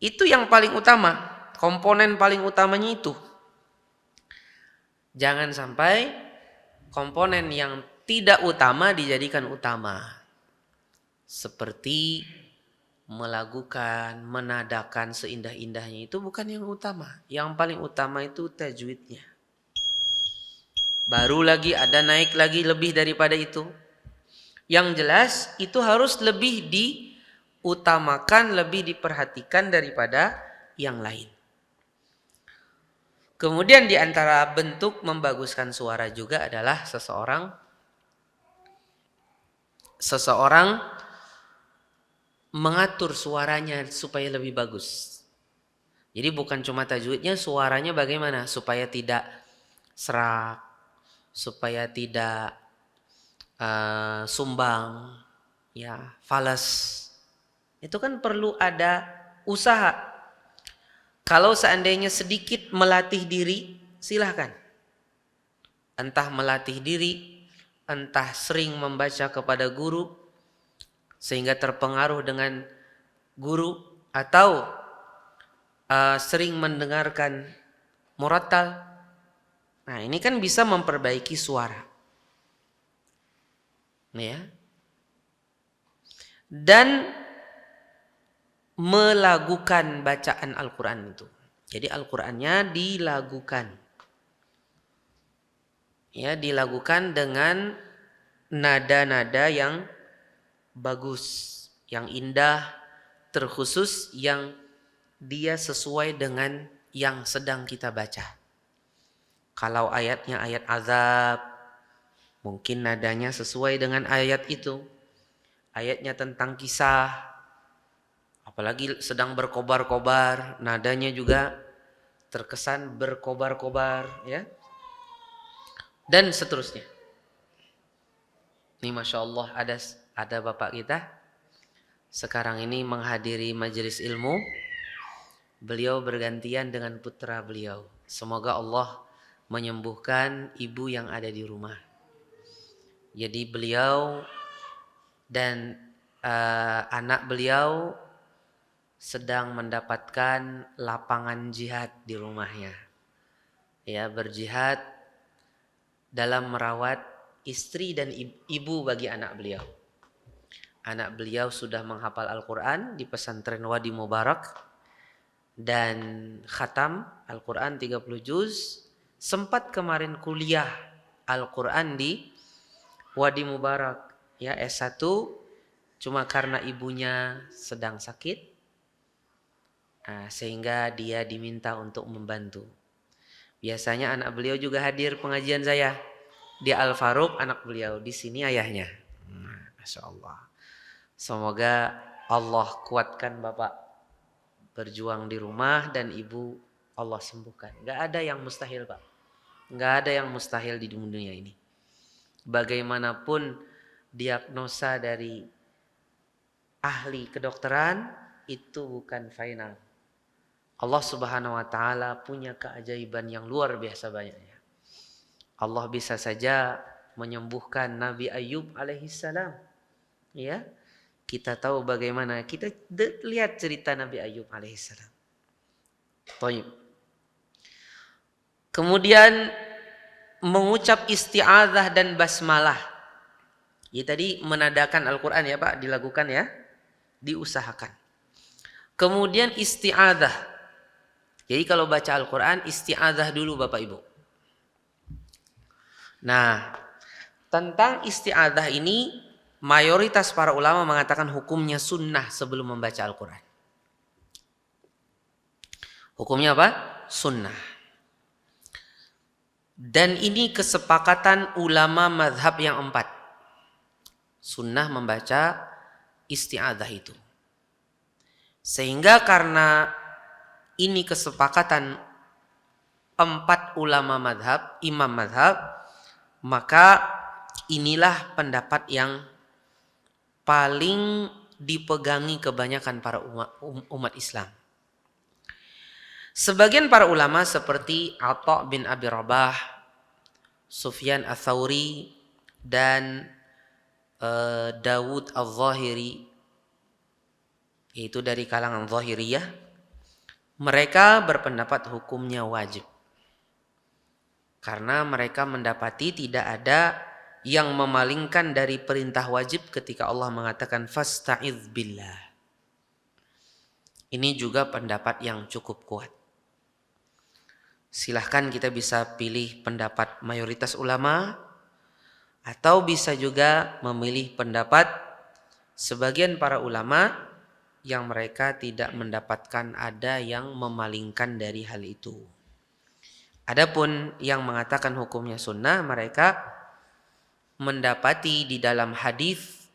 A: Itu yang paling utama, komponen paling utamanya itu. Jangan sampai komponen yang tidak utama dijadikan utama. Seperti melagukan, menadakan seindah-indahnya itu bukan yang utama. Yang paling utama itu tajwidnya. Baru lagi ada naik lagi lebih daripada itu. Yang jelas itu harus lebih diutamakan, lebih diperhatikan daripada yang lain. Kemudian di antara bentuk membaguskan suara juga adalah seseorang mengatur suaranya supaya lebih bagus. Jadi bukan cuma tajwidnya, suaranya bagaimana supaya tidak serak, supaya tidak sumbang, ya, falas. Itu kan perlu ada usaha. Kalau seandainya sedikit melatih diri, silahkan. Entah melatih diri, entah sering membaca kepada guru, sehingga terpengaruh dengan guru, atau sering mendengarkan murattal. Nah, ini kan bisa memperbaiki suara. Ya. Dan melagukan bacaan Al-Quran itu. Jadi Al-Qurannya dilagukan. Ya, dilagukan dengan nada-nada yang bagus, yang indah, terkhusus yang dia sesuai dengan yang sedang kita baca. Kalau ayatnya ayat azab, mungkin nadanya sesuai dengan ayat itu. Ayatnya tentang kisah, apalagi sedang berkobar-kobar, nadanya juga terkesan berkobar-kobar, ya. Dan seterusnya. Ini Masya Allah ada bapak kita sekarang ini menghadiri majelis ilmu. Beliau bergantian dengan putra beliau. Semoga Allah menyembuhkan ibu yang ada di rumah. Jadi beliau dan anak beliau sedang mendapatkan lapangan jihad di rumahnya. Ya, berjihad dalam merawat istri dan ibu bagi anak beliau. Anak beliau sudah menghafal Al-Quran di pesantren Wadi Mubarak dan khatam Al-Quran 30 juz. Sempat kemarin kuliah Al-Quran di Wadi Mubarak, ya, S1, cuma karena ibunya sedang sakit. Sehingga dia diminta untuk membantu. Biasanya anak beliau juga hadir pengajian saya. Di Al-Faruq anak beliau, di sini ayahnya. Masya Allah. Semoga Allah kuatkan bapak berjuang di rumah dan ibu Allah sembuhkan. Gak ada yang mustahil, Pak. Gak ada yang mustahil di dunia ini. Bagaimanapun diagnosa dari ahli kedokteran itu bukan final. Allah Subhanahu wa taala punya keajaiban yang luar biasa banyaknya. Allah bisa saja menyembuhkan Nabi Ayub alaihissalam. Ya. Kita tahu bagaimana, kita lihat cerita Nabi Ayub alaihissalam. Baik. Kemudian mengucap isti'adzah dan basmalah. Ya, tadi menadakan Al-Quran ya Pak, dilakukan ya, diusahakan. Kemudian isti'adzah. Jadi kalau baca Al-Quran, isti'adzah dulu Bapak Ibu. Nah, tentang isti'adzah ini, mayoritas para ulama mengatakan hukumnya sunnah sebelum membaca Al-Quran. Hukumnya apa? Sunnah. Dan ini kesepakatan ulama mazhab yang 4. Sunnah membaca isti'adzah itu. Sehingga karena ini kesepakatan 4 ulama mazhab, imam mazhab, maka inilah pendapat yang paling dipegangi kebanyakan para umat Islam. Sebagian para ulama seperti Atha bin Abi Rabah, Sufyan Ats-Tsauri, dan Dawud Al-Zahiri, yaitu dari kalangan Zahiriyah, mereka berpendapat hukumnya wajib. Karena mereka mendapati tidak ada yang memalingkan dari perintah wajib ketika Allah mengatakan fasta'idz billah. Ini juga pendapat yang cukup kuat. Silahkan kita bisa pilih pendapat mayoritas ulama, atau bisa juga memilih pendapat sebagian para ulama yang mereka tidak mendapatkan ada yang memalingkan dari hal itu. Adapun yang mengatakan hukumnya sunnah, mereka mendapati di dalam hadis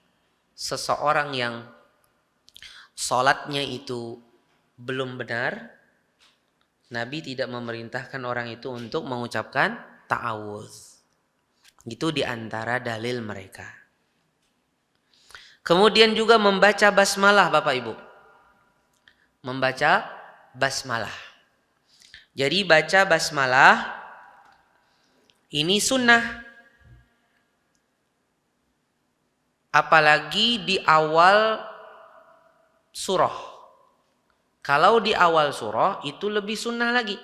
A: seseorang yang sholatnya itu belum benar, Nabi tidak memerintahkan orang itu untuk mengucapkan ta'awudz. Itu diantara dalil mereka. Kemudian juga membaca basmalah, Bapak Ibu. Membaca basmalah. Jadi baca basmalah ini sunnah. Apalagi di awal surah. Kalau di awal surah itu lebih sunnah lagi.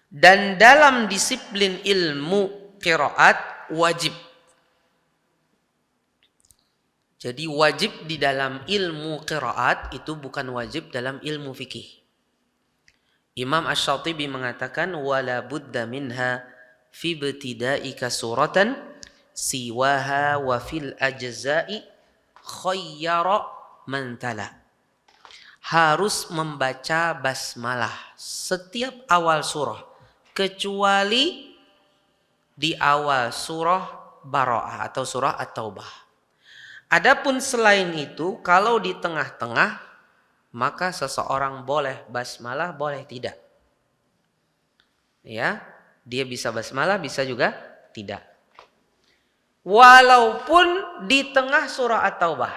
A: Dan dalam disiplin ilmu qiraat wajib. Jadi wajib di dalam ilmu qiraat itu bukan wajib dalam ilmu fikih. Imam Asy-Syatibi mengatakan wala budda minha fi ibtidaika suratan siwaha wa fil ajza'i khayyara man tala. Harus membaca basmalah setiap awal surah kecuali di awal surah Bara'ah atau surah At-Taubah. Adapun selain itu, kalau di tengah-tengah, maka seseorang boleh basmalah, boleh tidak. Ya, dia bisa basmalah, bisa juga tidak. Walaupun di tengah surah At-Taubah,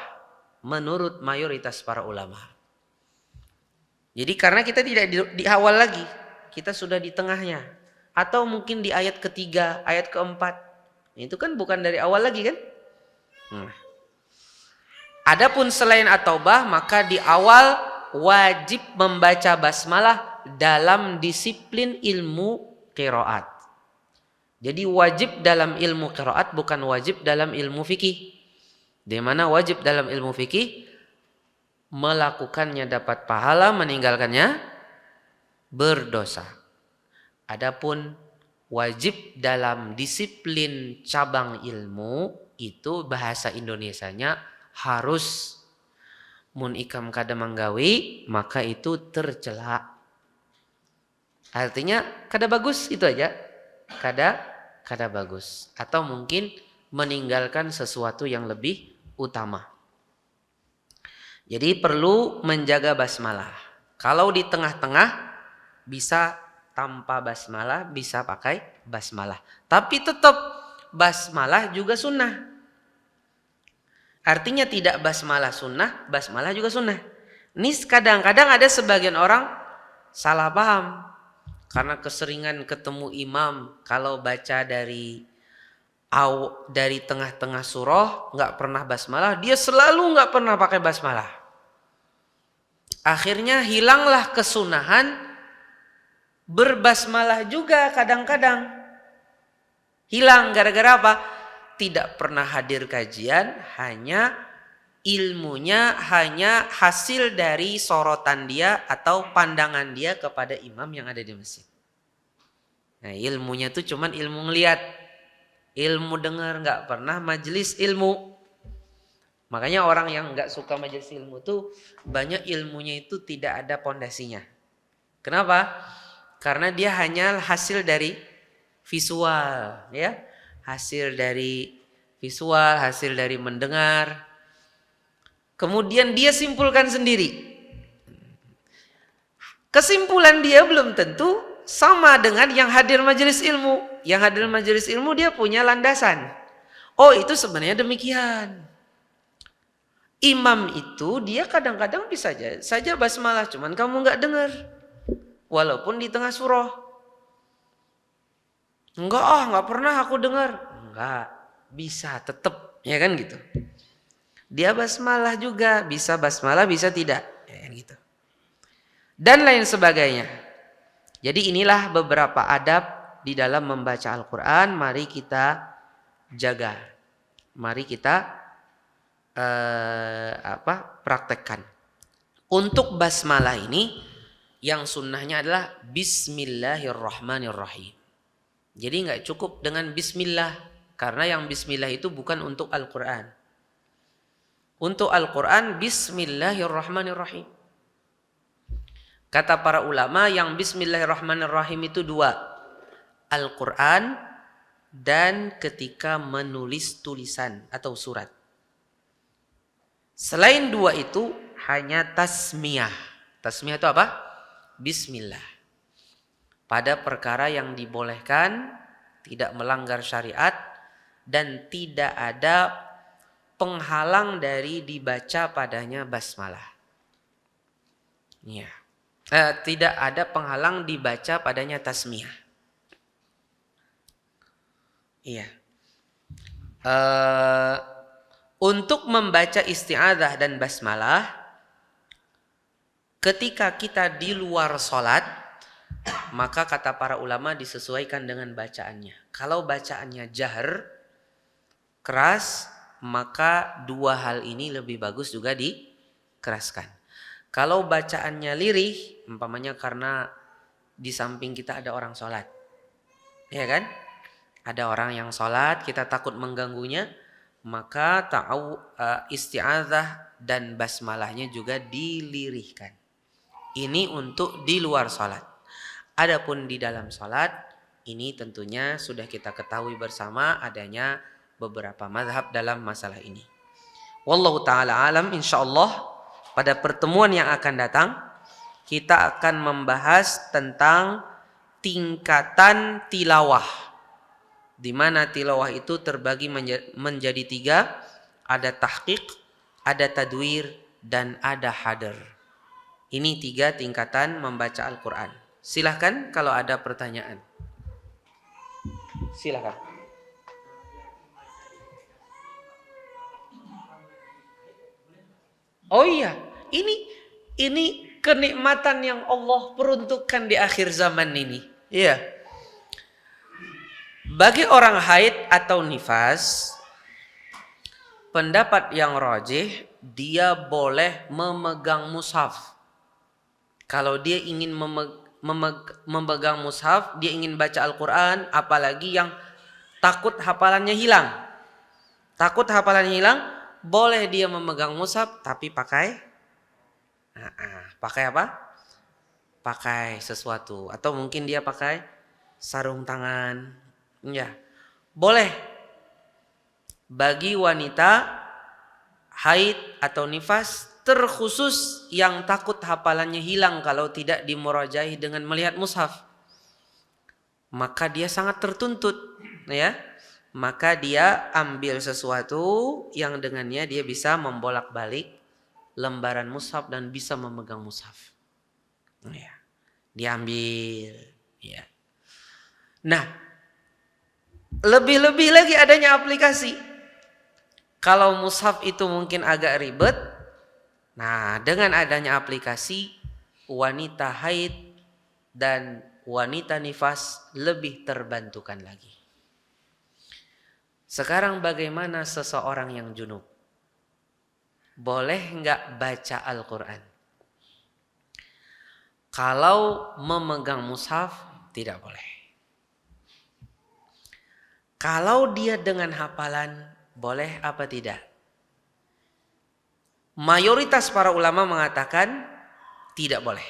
A: menurut mayoritas para ulama. Jadi karena kita tidak di awal lagi, kita sudah di tengahnya. Atau mungkin di ayat ketiga, ayat keempat. Itu kan bukan dari awal lagi kan? Adapun selain At-Taubah, maka di awal wajib membaca basmalah dalam disiplin ilmu qiraat. Jadi wajib dalam ilmu qiraat bukan wajib dalam ilmu fikih. Di mana wajib dalam ilmu fikih melakukannya dapat pahala, meninggalkannya berdosa. Adapun wajib dalam disiplin cabang ilmu itu bahasa Indonesianya harus mun ikam kada manggawi maka itu tercela. Artinya kada bagus, itu aja. Kada bagus, atau mungkin meninggalkan sesuatu yang lebih utama. Jadi perlu menjaga basmalah. Kalau di tengah-tengah bisa tanpa basmalah, bisa pakai basmalah. Tapi tetap basmalah juga sunnah. Artinya tidak basmalah sunnah, basmalah juga sunnah. Ini kadang-kadang ada sebagian orang salah paham. Karena keseringan ketemu imam kalau baca dari tengah-tengah surah nggak pernah basmalah, dia selalu nggak pernah pakai basmalah. Akhirnya hilanglah kesunahan berbasmalah juga kadang-kadang. Hilang gara-gara apa? Tidak pernah hadir kajian, hanya ilmunya hanya hasil dari sorotan dia atau pandangan dia kepada imam yang ada di masjid. Nah, ilmunya itu cuman ilmu ngeliat, ilmu dengar, nggak pernah majelis ilmu. Makanya orang yang nggak suka majelis ilmu tuh banyak ilmunya itu tidak ada pondasinya. Kenapa? Karena dia hanya hasil dari visual, ya, hasil dari visual, hasil dari mendengar. Kemudian dia simpulkan sendiri. Kesimpulan dia belum tentu sama dengan yang hadir majelis ilmu. Yang hadir majelis ilmu dia punya landasan. Oh, itu sebenarnya demikian. Imam itu dia kadang-kadang bisa saja basmalah, cuman kamu nggak dengar. Walaupun di tengah surah. Nggak pernah aku dengar. Enggak, bisa tetap, ya kan gitu. Dia basmalah juga, bisa basmalah, bisa tidak, ya kan gitu. Dan lain sebagainya. Jadi inilah beberapa adab di dalam membaca Al-Quran. Mari kita jaga. Mari kita praktekkan. Untuk basmalah ini yang sunnahnya adalah Bismillahirrahmanirrahim. Jadi nggak cukup dengan Bismillah, karena yang Bismillah itu bukan untuk Al-Quran. Untuk Al-Quran Bismillahirrahmanirrahim. Kata para ulama yang Bismillahirrahmanirrahim itu dua, Al-Quran dan ketika menulis tulisan atau surat. Selain dua itu hanya tasmiyah. Tasmiyah itu apa? Bismillah. Pada perkara yang dibolehkan, tidak melanggar syariat, dan tidak ada penghalang dari dibaca padanya basmalah. Ya. Tidak ada penghalang dibaca padanya tasmiyah. Iya. Untuk membaca isti'adzah dan basmalah ketika kita di luar sholat, maka kata para ulama disesuaikan dengan bacaannya. Kalau bacaannya jahar, keras, maka dua hal ini lebih bagus juga dikeraskan. Kalau bacaannya lirih, umpamanya karena di samping kita ada orang sholat, ya kan? Ada orang yang sholat, kita takut mengganggunya, maka isti'adzah dan basmalahnya juga dilirihkan. Ini untuk di luar sholat. Adapun di dalam sholat, ini tentunya sudah kita ketahui bersama adanya beberapa mazhab dalam masalah ini. Wallahu ta'ala alam, insyaallah pada pertemuan yang akan datang kita akan membahas tentang tingkatan tilawah, di mana tilawah itu terbagi menjadi tiga, ada tahqiq, ada tadwir, dan ada hadar. Ini tiga tingkatan membaca Al-Quran. Silahkan kalau ada pertanyaan. Silahkan. Oh iya, ini kenikmatan yang Allah peruntukkan di akhir zaman ini. Iya. Bagi orang haid atau nifas, pendapat yang rajih, dia boleh memegang mushaf. Kalau dia ingin memegang mushaf, dia ingin baca Al-Quran, apalagi yang takut hafalannya hilang. Takut hafalannya hilang, boleh dia memegang mushaf, tapi pakai apa? Pakai sesuatu. Atau mungkin dia pakai sarung tangan. Ya, boleh. Bagi wanita haid atau nifas, terkhusus yang takut hafalannya hilang kalau tidak dimurajahi dengan melihat mushaf, maka dia sangat tertuntut, ya. Maka dia ambil sesuatu yang dengannya dia bisa membolak-balik lembaran mushaf dan bisa memegang mushaf. Ya. Diambil, ya. Nah, lebih-lebih lagi adanya aplikasi. Kalau mushaf itu mungkin agak ribet, nah dengan adanya aplikasi, wanita haid dan wanita nifas lebih terbantukan lagi. Sekarang bagaimana seseorang yang junub? Boleh nggak baca Al-Quran? Kalau memegang mushaf tidak boleh. Kalau dia dengan hafalan, boleh apa tidak? Mayoritas para ulama mengatakan tidak boleh.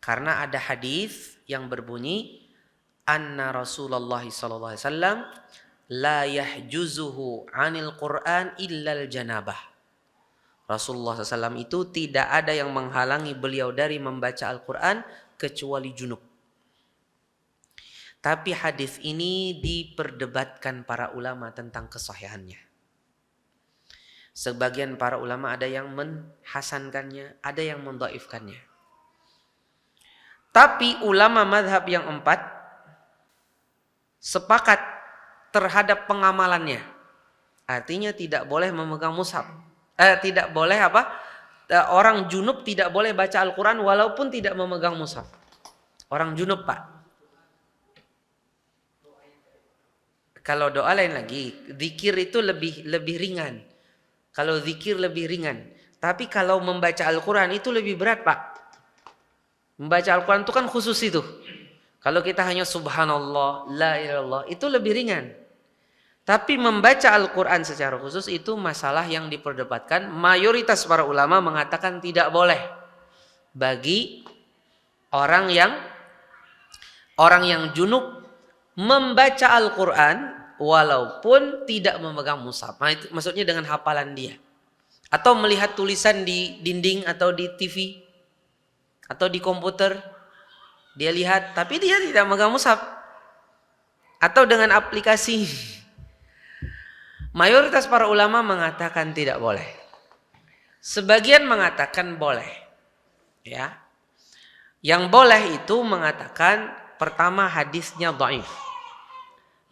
A: Karena ada hadis yang berbunyi, anna Rasulullah sallallahu alaihi wasallam la yahjuzuhu 'anil Qur'an illal janabah. Rasulullah SAW itu tidak ada yang menghalangi beliau dari membaca Al-Quran kecuali junub. Tapi hadis ini diperdebatkan para ulama tentang kesahihannya. Sebagian para ulama ada yang menhasankannya, ada yang mendhaifkannya. Tapi ulama mazhab yang 4 sepakat terhadap pengamalannya. Artinya tidak boleh memegang mushaf. Tidak boleh apa? Orang junub tidak boleh baca Al-Quran walaupun tidak memegang mushaf. Orang junub, Pak. Kalau doa lain lagi, zikir itu lebih ringan. Kalau zikir lebih ringan. Tapi kalau membaca Al-Quran itu lebih berat, Pak. Membaca Al-Quran itu kan khusus itu. Kalau kita hanya subhanallah, la ilaha illallah, itu lebih ringan. Tapi membaca Al-Quran secara khusus itu masalah yang diperdebatkan. Mayoritas para ulama mengatakan tidak boleh bagi orang yang junub membaca Al-Quran walaupun tidak memegang mushaf. Nah, itu maksudnya dengan hafalan dia. Atau melihat tulisan di dinding atau di TV atau di komputer. Dia lihat tapi dia tidak memegang mushaf. Atau dengan aplikasi. Mayoritas para ulama mengatakan tidak boleh. Sebagian mengatakan boleh. Ya. Yang boleh itu mengatakan pertama hadisnya dhaif.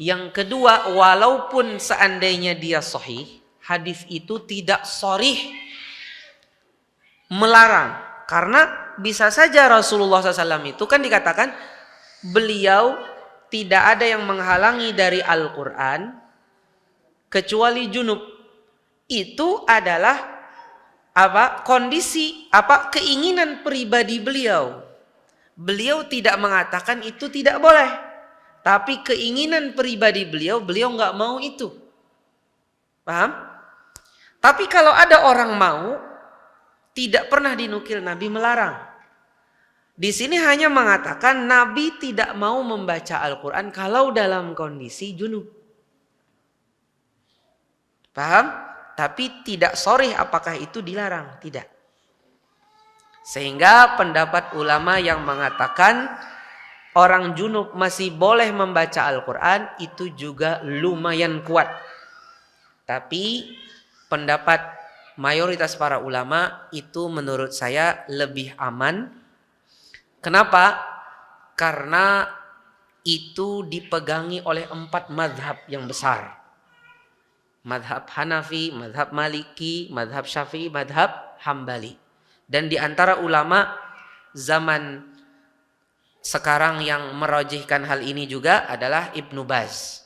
A: Yang kedua, walaupun seandainya dia sahih, hadis itu tidak sharih melarang. Karena bisa saja Rasulullah SAW itu kan dikatakan beliau tidak ada yang menghalangi dari Al-Quran kecuali junub. Itu adalah kondisi keinginan pribadi beliau. Beliau tidak mengatakan itu tidak boleh. Tapi keinginan pribadi beliau nggak mau itu. Paham? Tapi kalau ada orang mau, tidak pernah dinukil Nabi melarang. Di sini hanya mengatakan Nabi tidak mau membaca Al-Quran kalau dalam kondisi junub. Paham? Tapi tidak sharih apakah itu dilarang. Tidak. Sehingga pendapat ulama yang mengatakan orang junub masih boleh membaca Al-Quran itu juga lumayan kuat. Tapi pendapat mayoritas para ulama itu menurut saya lebih aman. Kenapa? Karena itu dipegangi oleh 4 mazhab yang besar. Mazhab Hanafi, mazhab Maliki, mazhab Syafi'i, mazhab Hambali. Dan di antara ulama zaman sekarang yang merajihkan hal ini juga adalah Ibnu Baz.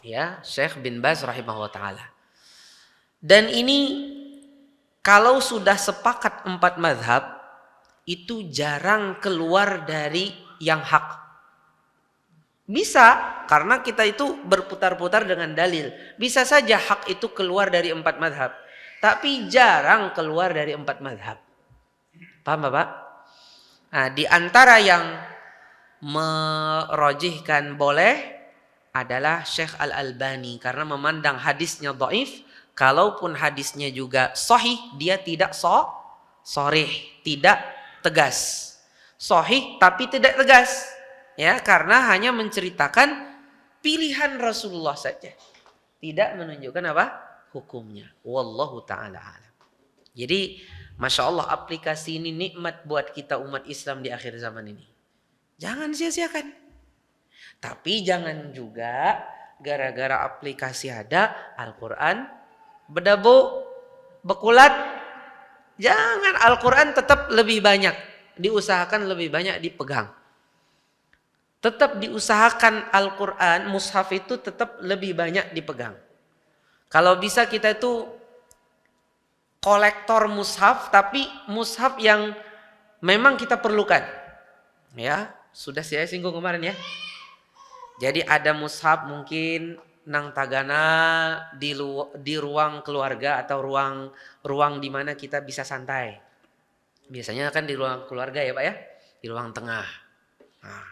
A: Ya, Syekh bin Baz rahimahullah ta'ala. Dan ini kalau sudah sepakat 4 mazhab itu jarang keluar dari yang hak. Bisa karena kita itu berputar-putar dengan dalil. Bisa saja hak itu keluar dari 4 mazhab. Tapi jarang keluar dari 4 mazhab. Paham Bapak? Nah, di antara yang merajihkan boleh adalah Syekh Al-Albani karena memandang hadisnya dhaif. Kalaupun hadisnya juga sahih, dia tidak sharih, tidak tegas. Sahih tapi tidak tegas. Ya, karena hanya menceritakan pilihan Rasulullah saja. Tidak menunjukkan hukumnya. Wallahu ta'ala alam. Jadi, Masya Allah aplikasi ini nikmat buat kita umat Islam di akhir zaman ini. Jangan sia-siakan. Tapi jangan juga gara-gara aplikasi ada Al-Quran berdebu, bekulat. Jangan, Al-Quran tetap lebih banyak. Diusahakan lebih banyak dipegang. Tetap diusahakan Al-Quran, mushaf itu tetap lebih banyak dipegang. Kalau bisa kita itu kolektor mushaf, tapi mushaf yang memang kita perlukan. Ya, sudah saya singgung kemarin ya. Jadi ada mushaf mungkin nang tagana di ruang keluarga atau ruang di mana kita bisa santai. Biasanya kan di ruang keluarga ya Pak ya, di ruang tengah. Nah,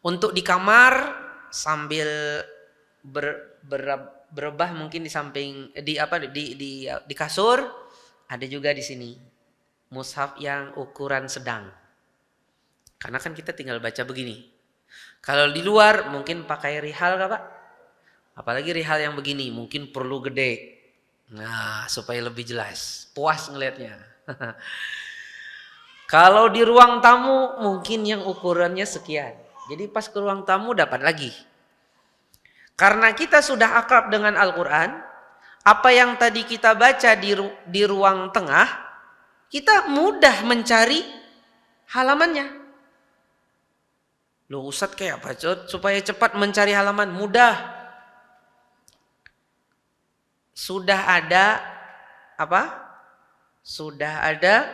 A: untuk di kamar sambil berebah mungkin di samping di kasur ada juga di sini mushaf yang ukuran sedang. Karena kan kita tinggal baca begini. Kalau di luar mungkin pakai rihal Kak Pak? Apalagi rihal yang begini mungkin perlu gede. Nah, supaya lebih jelas, puas ngelihatnya. Kalau di ruang tamu mungkin yang ukurannya sekian. Jadi pas ke ruang tamu dapat lagi. Karena kita sudah akrab dengan Al-Quran, apa yang tadi kita baca di ruang tengah, kita mudah mencari halamannya. Loh Ustadz kayak apa? Supaya cepat mencari halaman, mudah. Sudah ada sudah ada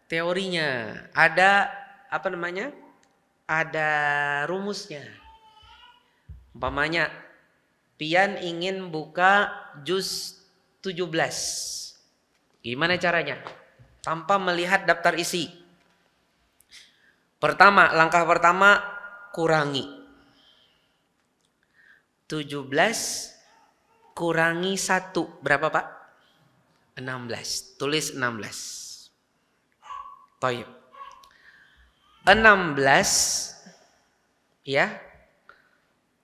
A: teorinya, ada apa namanya? Ada rumusnya. Umpamanya pian ingin buka juz 17. Gimana caranya? Tanpa melihat daftar isi. Pertama, langkah pertama kurangi. 17 kurangi 1 berapa, Pak? 16. Tulis 16. Toyib. 16 ya.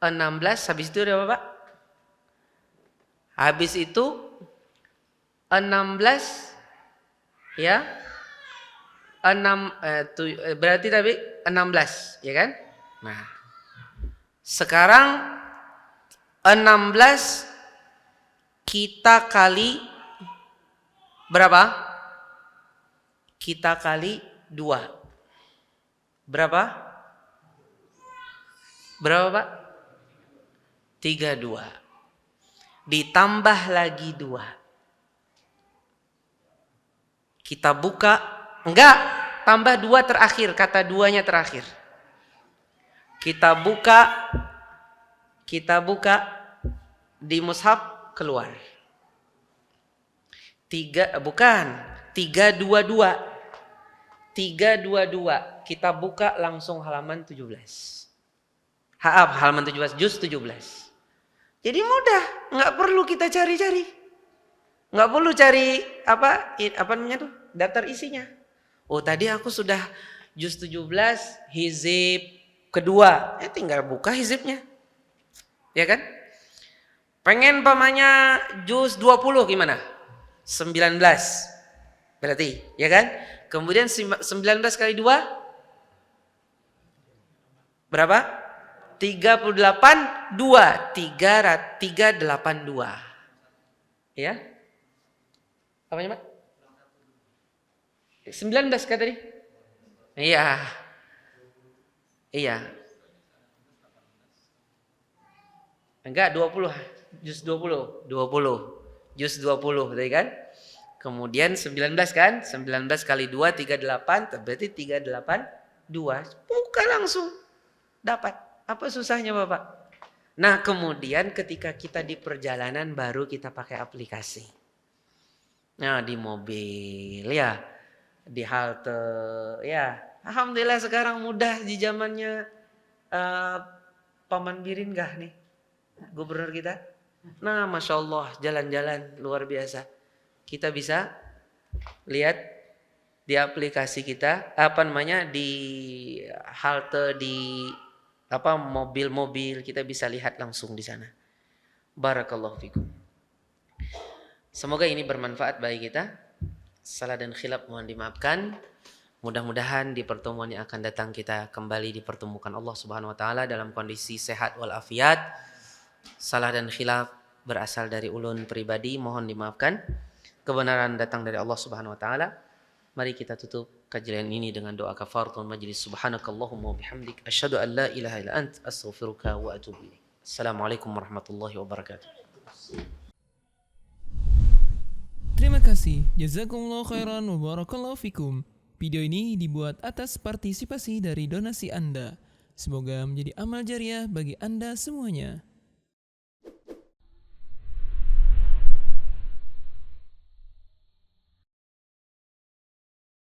A: 16 habis itu ada apa, Pak? Habis itu 16 ya. Berarti tadi 16 ya kan? Nah, sekarang 16 kita kali berapa? Kita kali 2. Berapa? Berapa, Pak? 32. Ditambah lagi 2. Kita buka. Enggak, tambah 2 terakhir. Kata 2-nya terakhir. Kita buka di mushaf keluar. 322. 322. Kita buka langsung halaman 17. Halaman 17, juz 17. Jadi mudah, nggak perlu kita cari-cari. Nggak perlu cari apa namanya tuh, daftar isinya. Oh, tadi aku sudah juz 17 hizib kedua. Tinggal buka hizibnya. Ya kan? Pengen pamannya juz 20 gimana? 19. Berarti, ya kan? Kemudian 19 kali 2 berapa? 38 2 382. Ya? Apanya, Pak? 19 kan tadi? Iya. Iya. Enggak, 20. Juz 20. 20. Juz 20 tadi kan? Kemudian 19 kan? 19 kali 2 38, berarti 382. Buka langsung. Dapat. Apa susahnya, Bapak? Nah, kemudian ketika kita di perjalanan baru kita pakai aplikasi. Nah, di mobil ya, di halte ya. Alhamdulillah sekarang mudah di zamannya Paman Biringah nih, gubernur kita. Nah, Masya Allah, jalan-jalan luar biasa. Kita bisa lihat di aplikasi kita, di halte, di mobil-mobil, kita bisa lihat langsung di sana. Barakallahu fikum. Semoga ini bermanfaat bagi kita. Salah dan khilaf mohon dimaafkan. Mudah-mudahan di pertemuan yang akan datang kita kembali dipertemukan Allah Subhanahu wa taala dalam kondisi sehat walafiat. Salah dan khilaf berasal dari ulun pribadi, mohon dimaafkan. Kebenaran datang dari Allah Subhanahu wa taala. Mari kita tutup kajian ini dengan doa kafaratul majlis. Subhanakallahumma wa bihamdik asyhadu an la ilaha illa ant astaghfiruka wa atubu ilaik. Assalamualaikum warahmatullahi wabarakatuh.
B: Terima kasih. Jazakumullah khairan wa barakallahu fikum. Video ini dibuat atas partisipasi dari donasi Anda. Semoga menjadi amal jariah bagi Anda semuanya.